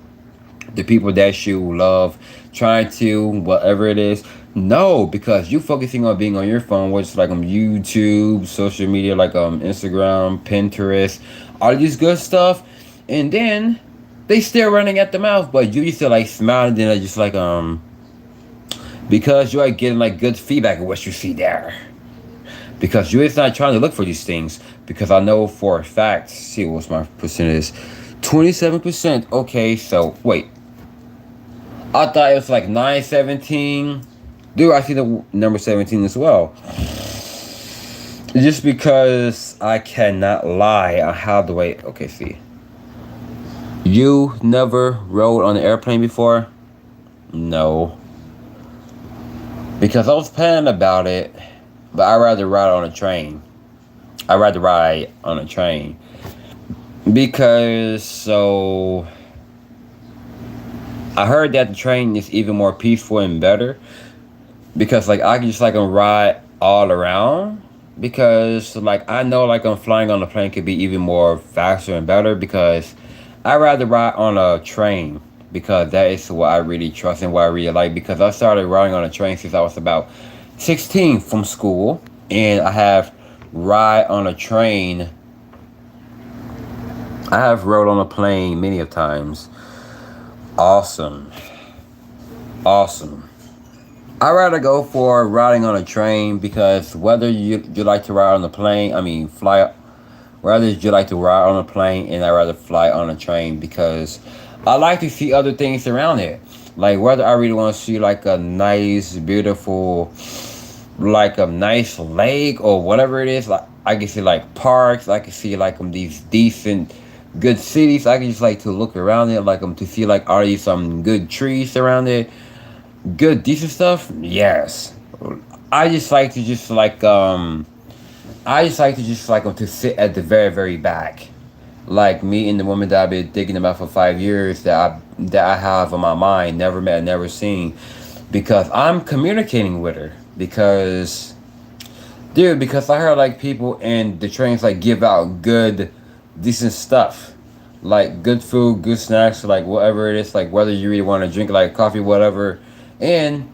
the people that you love, trying to whatever it is? No, because you focusing on being on your phone, which is like YouTube, social media, like Instagram, Pinterest, all these good stuff, and then they still running at the mouth, but you still like smiling, then they just like because you are getting like good feedback of what you see there. Because you is not trying to look for these things. Because I know for a fact, see what's my percentage, 27%. Okay, so wait, I thought it was like 917. Dude, I see the number 17 as well. Just because I cannot lie, I have the way. Okay, see. You never rode on an airplane before? No. Because I was planning about it, but I'd rather ride on a train. I'd rather ride on a train. Because, so, I heard that the train is even more peaceful and better. Because, like, I can just, like, ride all around. Because, like, I know, like, flying on a plane could be even more faster and better. Because I'd rather ride on a train. Because that is what I really trust and what I really like. Because I started riding on a train since I was about 16 from school. And I have ride on a train. I have rode on a plane many of times. Awesome. Awesome. I'd rather go for riding on a train, because whether you like to ride on a plane, fly, whether you like to ride on a plane, and I'd rather fly on a train, because I like to see other things around it. Like whether I really want to see like a nice, beautiful, like a nice lake or whatever it is. Like I can see like parks, I can see like these decent, good cities. I can just like to look around it, like to see like are these some good trees around it, good decent stuff. Yes, I just like to just like to sit at the very very back, like me and the woman that I've been thinking about for 5 years, that I have on my mind, never met, never seen, because I'm communicating with her. Because I heard like people in the trains like give out good, decent stuff, like good food, good snacks, like whatever it is, like whether you really want to drink like coffee, whatever, and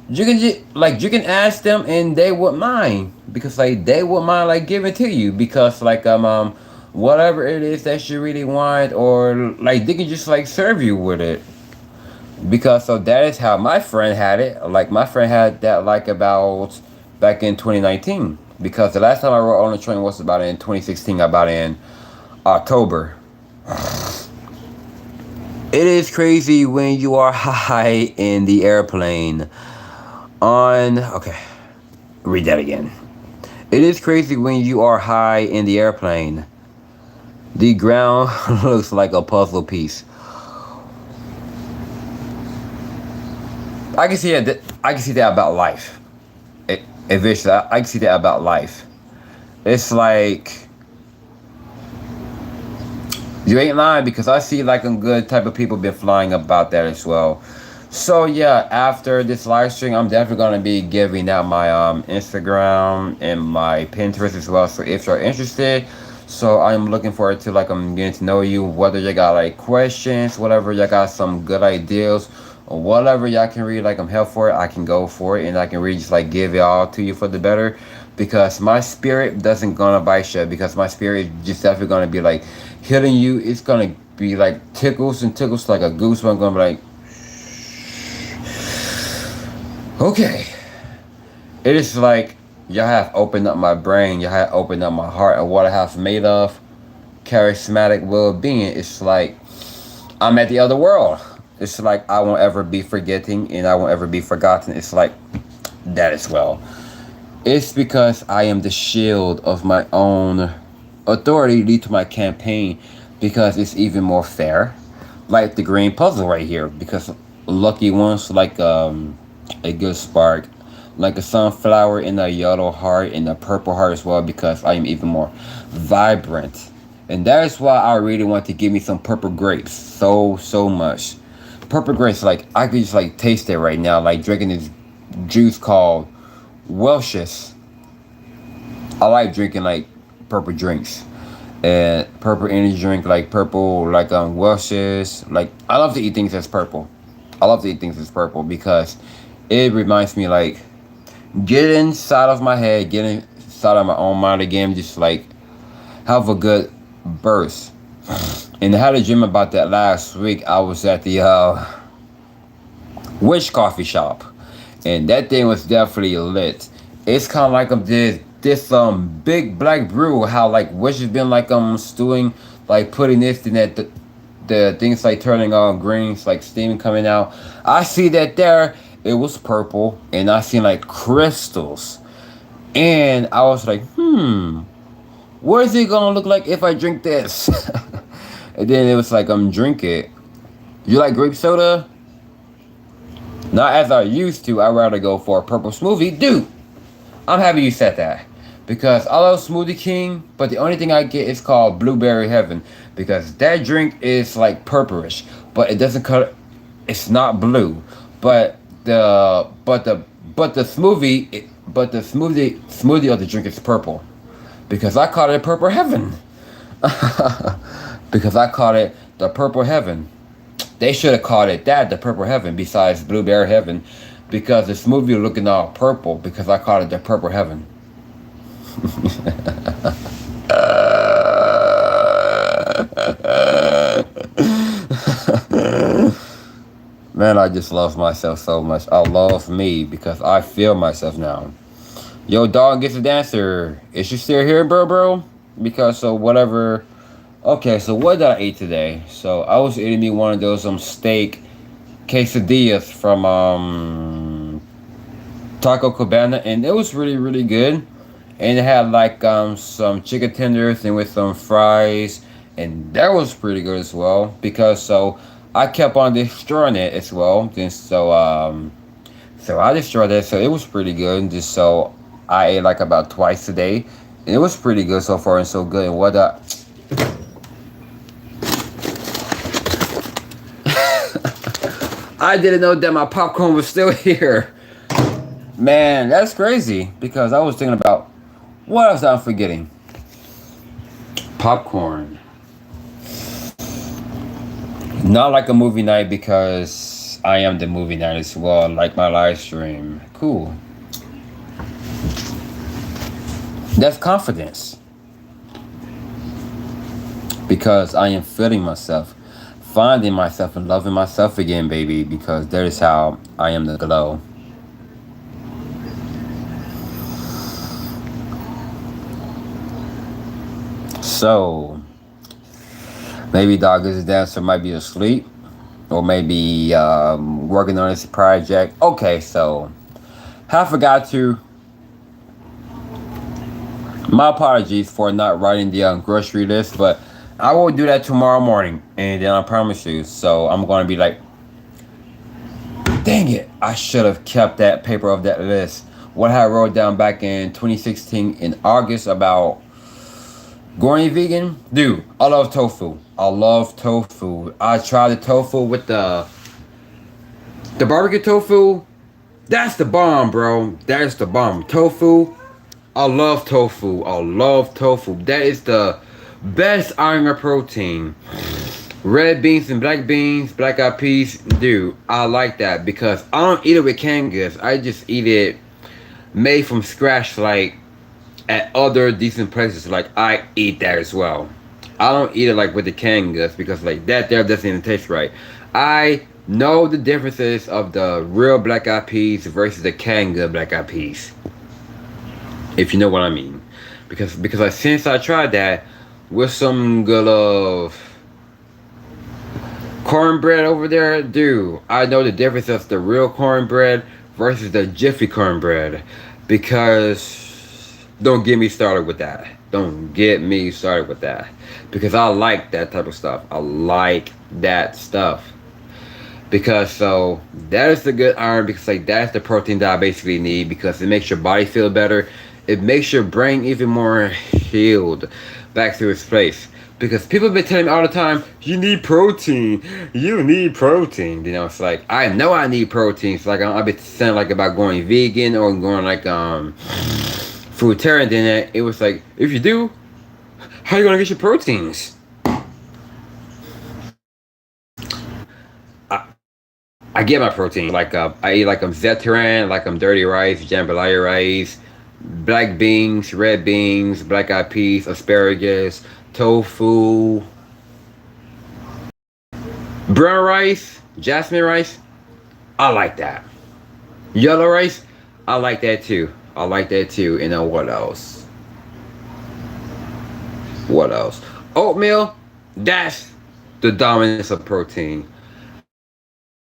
you can ask them and they wouldn't mind, because like they wouldn't mind like giving to you, because like whatever it is that you really want, or like they can just like serve you with it. Because so that is how my friend had it. Like my friend had that like about back in 2019. Because the last time I rode on a train was about in 2016, about in October. It is crazy when you are high in the airplane. Okay, read that again. It is crazy when you are high in the airplane. The ground looks like a puzzle piece. I can see that. I can see that about life. Eventually, I can see that about life. It's like you ain't lying, because I see like a good type of people been flying about that as well. So yeah, after this live stream, I'm definitely gonna be giving out my Instagram and my Pinterest as well. So if you're interested, so I'm looking forward to like I'm getting to know you. Whether you got like questions, whatever, you got some good ideas, or whatever y'all can really like help for it, I can go for it, and I can really just like give it all to you for the better. Because my spirit doesn't gonna bite you, because my spirit is just definitely gonna be like hitting you. It's gonna be like tickles and tickles, like a goosebump, gonna be like, okay. It is like y'all have opened up my brain, y'all have opened up my heart, and what I have made of charismatic well-being. It's like I'm at the other world. It's like I won't ever be forgetting and I won't ever be forgotten. It's like that as well. It's because I am the shield of my own authority lead to my campaign because it's even more fair. Like the green puzzle right here, because lucky ones like a good spark, like a sunflower in a yellow heart and a purple heart as well because I am even more vibrant. And that is why I really want to give me some purple grapes so much. Purple grapes, like I could just like taste it right now, like drinking this juice called Welch's. I like drinking like purple drinks and purple energy drink, like purple, like Welch's. Like I love to eat things that's purple. I love to eat things that's purple because it reminds me like get inside of my head, get inside of my own mind again, just like have a good burst. And I had a dream about that last week. I was at the Witch Coffee Shop, and that thing was definitely lit. It's kind of like this big black brew. How like Witch has been like stewing, like putting this and that the things like turning on greens, like steam coming out. I see that there. It was purple, and I seen like crystals, and I was like, what is it gonna look like if I drink this? And then it was like, drink it. You like grape soda? Not as I used to. I'd rather go for a purple smoothie. Dude, I'm happy you said that. Because I love Smoothie King, but the only thing I get is called Blueberry Heaven. Because that drink is like purplish, but it doesn't cut. It's not blue. But the smoothie of the drink is purple. Because I call it Purple Heaven. Because I called it the Purple Heaven. They should have called it that, the Purple Heaven, besides Blueberry Heaven. Because the smoothie looking all purple, because I called it the Purple Heaven. Man, I just love myself so much. I love me because I feel myself now. Yo, dog gets a dancer. Is she still here, bro? Because so whatever. Okay, so what did I eat today? So I was eating me one of those steak quesadillas from Taco Cabana, and it was really good. And it had like some chicken tenders and with some fries, and that was pretty good as well. Because so I kept on destroying it as well. Then so I destroyed it, so it was pretty good. Just so I ate like about twice a day, and it was pretty good so far and so good. And what I didn't know that my popcorn was still here. Man, that's crazy because I was thinking about what else I'm forgetting. Popcorn. Not like a movie night because I am the movie night as well, like my live stream. Cool. That's confidence. Because I am feeling myself, finding myself and loving myself again, baby, because that is how I am the glow. So, maybe Dog is a Dancer might be asleep, or maybe working on this project. Okay, so, I forgot to. My apologies for not writing the grocery list, but I will do that tomorrow morning, and then I promise you. So I'm going to be like, dang it, I should have kept that paper of that list. What I wrote down back in 2016 in August about going vegan. Dude, I love tofu. I tried the tofu with the barbecue tofu. That's the bomb, bro. That's the bomb. Tofu. I love tofu. That is the best iron protein. Red beans and black eyed peas. Dude, I like that because I don't eat it with canned goods. I just eat it made from scratch, like at other decent places. Like I eat that as well. I don't eat it like with the canned goods because like that there doesn't even taste right. I know the differences of the real black eyed peas versus the canned good black eyed peas, if you know what I mean. Because since I tried that with some good of cornbread over there, dude. I know the difference of the real cornbread versus the Jiffy cornbread, because don't get me started with that. Don't get me started with that, because I like that type of stuff. I like that stuff. Because so that is the good iron, because like that's the protein that I basically need, because it makes your body feel better. It makes your brain even more healed back to its place. Because people have been telling me all the time, you need protein. You need protein. You know, it's like I know I need protein. It's like I've been saying like about going vegan or going like fruitarian. Then it was like, if you do, how are you gonna get your proteins? I get my protein like I eat like Zeteran, like dirty rice, jambalaya rice, black beans, red beans, black eyed peas, asparagus, tofu, brown rice, jasmine rice. I like that. Yellow rice, I like that too. I like that too. And then what else? What else? Oatmeal. That's the dominance of protein.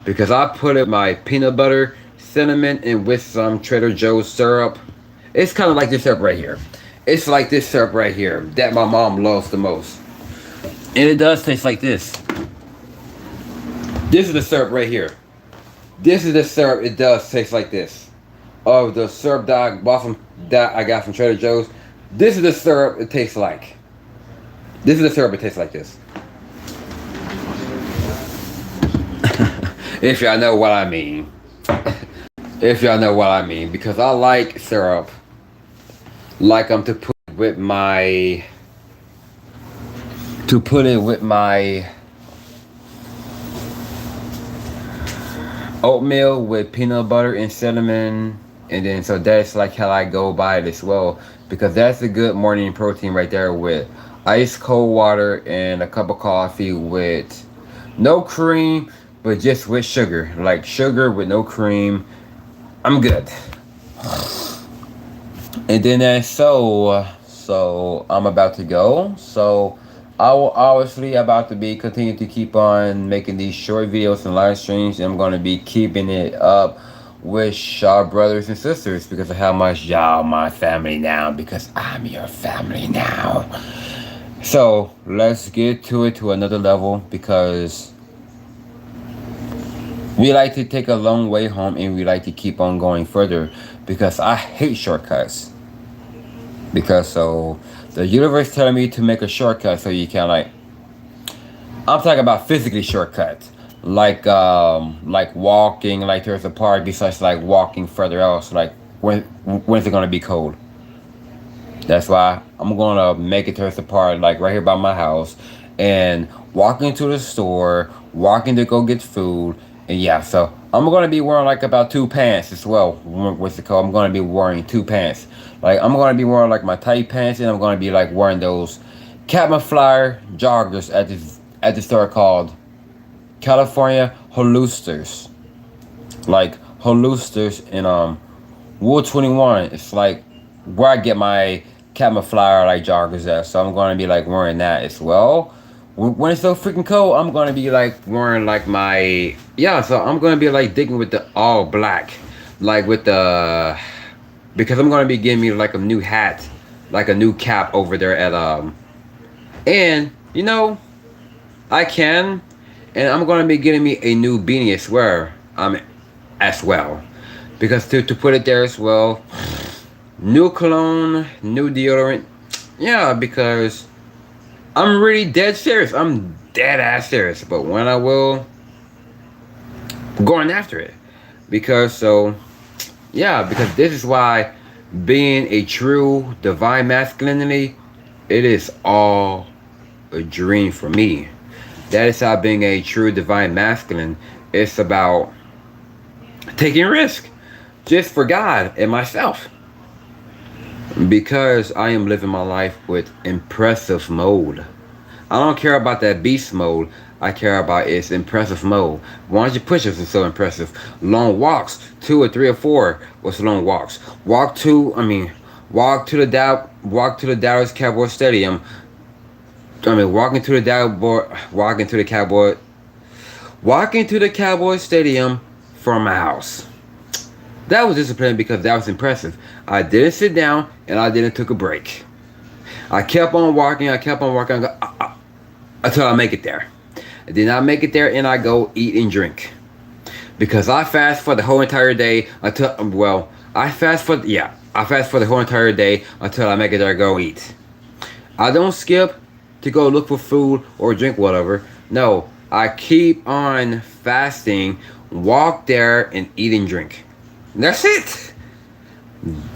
Because I put in my peanut butter, cinnamon, and with some Trader Joe's syrup. It's kind of like this syrup right here. It's like this syrup right here that my mom loves the most. And it does taste like this. This is the syrup right here. This is the syrup. It does taste like this. Of the syrup that I got from Trader Joe's. This is the syrup it tastes like. This is the syrup it tastes like this. If y'all know what I mean. If y'all know what I mean. Because I like syrup. Like to put it with my oatmeal with peanut butter and cinnamon. And then so that's like how I go by it as well. Because that's a good morning protein right there, with ice cold water and a cup of coffee with no cream, but just with sugar. Like sugar with no cream. I'm good. And then that's so I'm about to go. So I will obviously about to be continue to keep on making these short videos and live streams. And I'm going to be keeping it up with y'all brothers and sisters, because of how much y'all my family now, because I'm your family now. So let's get to it to another level, because we like to take a long way home and we like to keep on going further, because I hate shortcuts. Because so the universe telling me to make a shortcut so you can like, I'm talking about physically shortcuts. Like walking like there's a park, besides like walking further else, like when's it gonna be cold? That's why I'm gonna make it towards the park, like right here by my house, and walking to the store, walking to go get food. And yeah, so I'm gonna be wearing like about 2 pants as well. What's it called? I'm gonna be wearing 2 pants. Like I'm gonna be wearing like my tight pants, and I'm gonna be like wearing those camouflage joggers at the store called California Holusters. Like Holusters in Wool 21. It's like where I get my camouflage like joggers at. So I'm gonna be like wearing that as well. When it's so freaking cold, I'm gonna be like wearing like my, yeah, so I'm gonna be like digging with the all black, like with the, because I'm gonna be getting me like a new hat, like a new cap over there at and you know, I can, and I'm gonna be getting me a new beanie as well, because to put it there as well, new cologne, new deodorant, yeah, because I'm really dead serious. I'm dead ass serious. But when I will, going after it. Because so, yeah, because this is why being a true divine masculinity, it is all a dream for me. That is how being a true divine masculine, it's about taking risk just for God and myself. Because I am living my life with impressive mode. I don't care about that beast mode. I care about its impressive mode. 100 push-ups is so impressive. Long walks, 2 or 3 or 4. What's long walks? Walk to the Dallas Cowboy Stadium. Walking to the Cowboy walking to the Cowboys Stadium from my house. That was discipline because that was impressive. I didn't sit down and I didn't take a break. I kept on walking, until I make it there. I did not make it there and I go eat and drink. Because I fast for the whole entire day until, I fast for the whole entire day until I make it there and go eat. I don't skip to go look for food or drink whatever. No, I keep on fasting, walk there and eat and drink. That's it.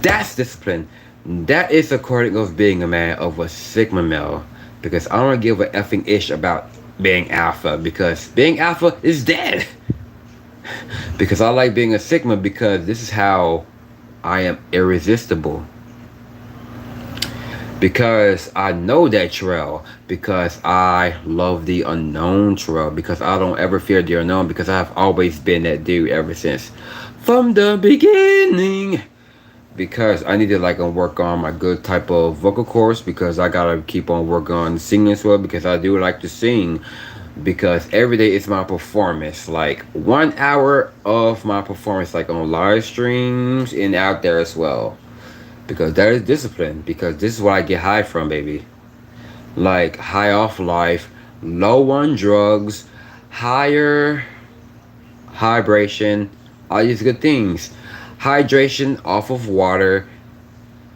That's discipline. That is according of being a man of a Sigma male. Because I don't give a effing ish about being alpha. Because being alpha is dead. Because I like being a Sigma because this is how I am irresistible. Because I know that trail. Because I love the unknown trail. Because I don't ever fear the unknown. Because I've always been that dude ever since. From the beginning. Because I need to work on my good type of vocal cords. Because I gotta keep on working on singing as well. Because I do like to sing. Because every day is my performance. 1 hour of my performance on live streams and out there as well. Because that is discipline. Because this is what I get high from, baby. High off life, low on drugs, higher hydration, all these good things. Hydration off of water,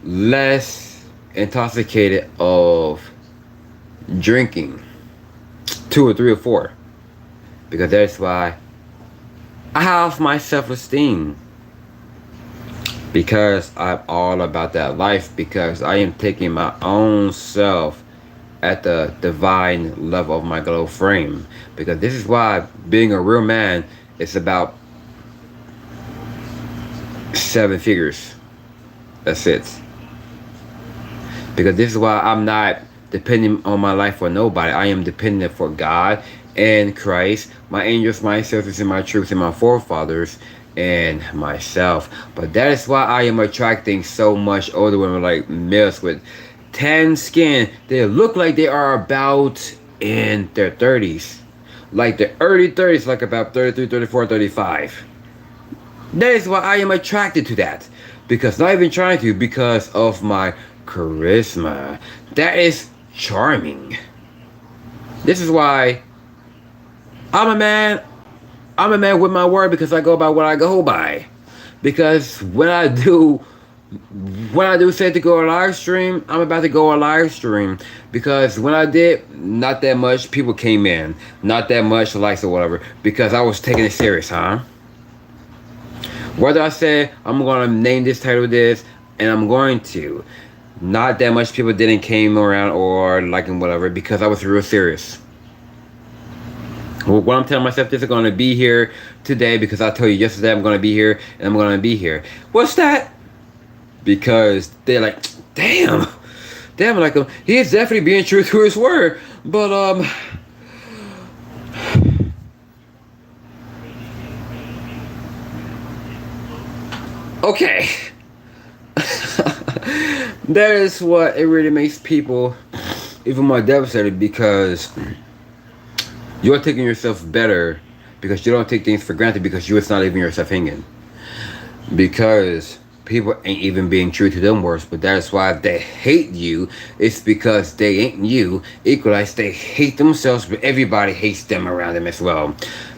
less intoxicated of drinking. 2 or 3 or 4. Because that's why I have my self-esteem. Because I'm all about that life. Because I am taking my own self at the divine level of my glow frame. Because this is why being a real man is about 7 figures. That's it. Because this is why I'm not depending on my life for nobody. I am dependent for God and Christ, my angels, my ancestors, and my troops, and my forefathers, and myself. But that is why I am attracting so much older women, males with tan skin. They look like they are about in their 30s. The early 30s, about 33, 34, 35. That is why I am attracted to that. Because not even trying to, because of my charisma. That is charming. This is why I'm a man with my word, because I go by what I go by. Because when I do say to go a live stream, I'm about to go a live stream. Because when I did, not that much people came in, not that much likes or whatever, because I was taking it serious, huh? Whether I said I'm gonna name this title this, and I'm going to, not that much people didn't came around or liking whatever, because I was real serious. What I'm telling myself, this is going to be here today, because I told you yesterday I'm going to be here, and I'm going to be here. What's that? Because they're like, damn, he is definitely being true to his word. But okay. That is what it really makes people even more devastated, because you're taking yourself better, because you don't take things for granted, because you're not leaving yourself hanging. Because people ain't even being true to them words, but that is why they hate you. It's because they ain't you. Equalize, they hate themselves, but everybody hates them around them as well.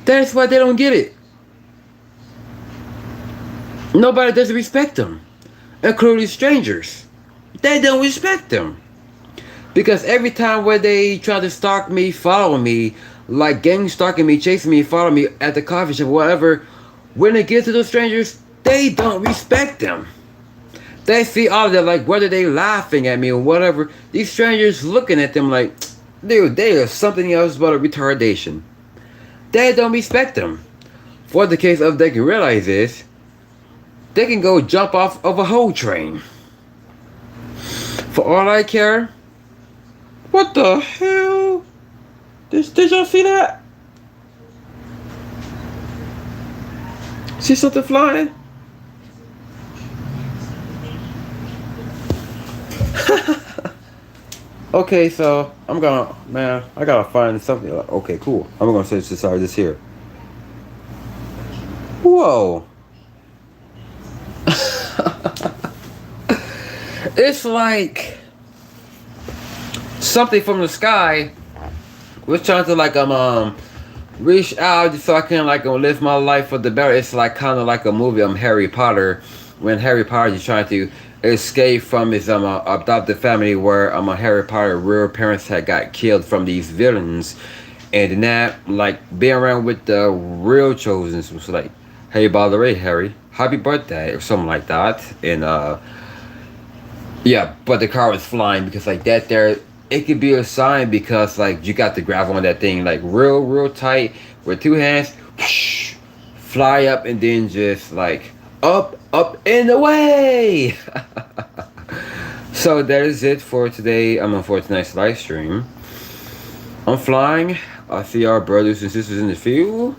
That is why they don't get it. Nobody doesn't respect them, including strangers. They don't respect them. Because every time where they try to stalk me, follow me, gang stalking me, chasing me, follow me at the coffee shop, whatever, when they get to those strangers, they don't respect them. They see all of that, whether they laughing at me or whatever, these strangers looking at them dude, they are something else but a retardation. They don't respect them. For the case of they can realize this, they can go jump off of a whole train. For all I care, what the hell? Did y'all see that? See something flying? Okay, so I gotta find something. Okay, cool. I'm gonna say this here. Whoa. It's like something from the sky was trying to like reach out just so I can like live my life for the better. It's like kind of like a movie Harry Potter, when Harry Potter is trying to escape from his adopted family, where Harry Potter real parents had got killed from these villains, and then that like being around with the real chosens was like, hey, by the way, Harry, happy birthday or something like that. And yeah, but the car was flying because like that there, it could be a sign, because like you got to grab on that thing like real tight with two hands, whoosh, fly up, and then just like up and away. So that is it for today. For tonight's live stream. I'm flying. I'll see our brothers and sisters in the field.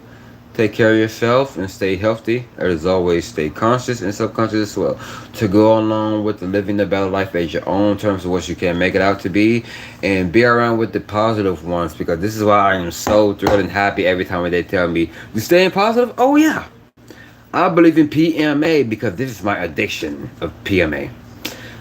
Take care of yourself and stay healthy. As always, stay conscious and subconscious as well, to go along with the living the better life at your own terms of what you can make it out to be, and be around with the positive ones, because this is why I am so thrilled and happy every time they tell me you staying positive. Oh yeah, I believe in PMA because this is my addiction of PMA.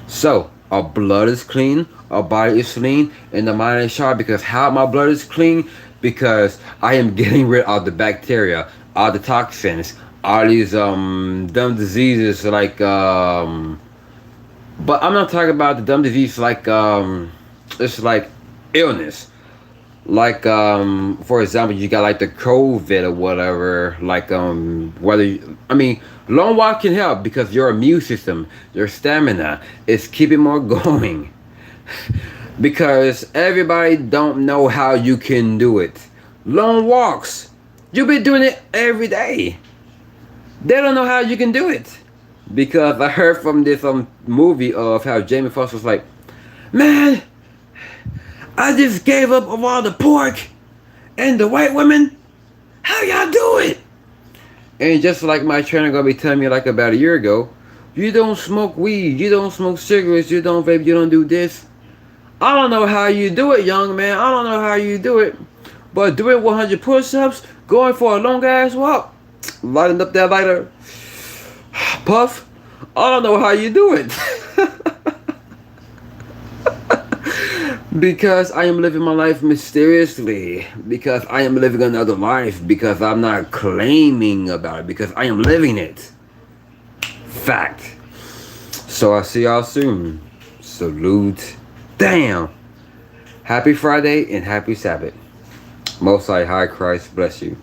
So our blood is clean, our body is clean, and the mind is sharp. Because how my blood is clean? Because I am getting rid of the bacteria, all the toxins, all these dumb diseases like but I'm not talking about the dumb disease like it's like illness. Like for example, you got like the COVID or whatever, like whether you, long walk can help because your immune system, your stamina is keeping more going. Because everybody don't know how you can do it. Long walks, you've been doing it every day. They don't know how you can do it. Because I heard from this movie of how Jamie Foxx was like, man, I just gave up of all the pork and the white women. How y'all do it? And just like my trainer gonna be telling me like about a year ago, you don't smoke weed, you don't smoke cigarettes, you don't vape, you don't do this. I don't know how you do it, young man. I don't know how you do it. But doing 100 push-ups, going for a long ass walk, lighting up that lighter, puff. I don't know how you do it. Because I am living my life mysteriously. Because I am living another life. Because I'm not claiming about it. Because I am living it. Fact. So I'll see y'all soon. Salute. Damn. Happy Friday and happy Sabbath. Most High Christ bless you.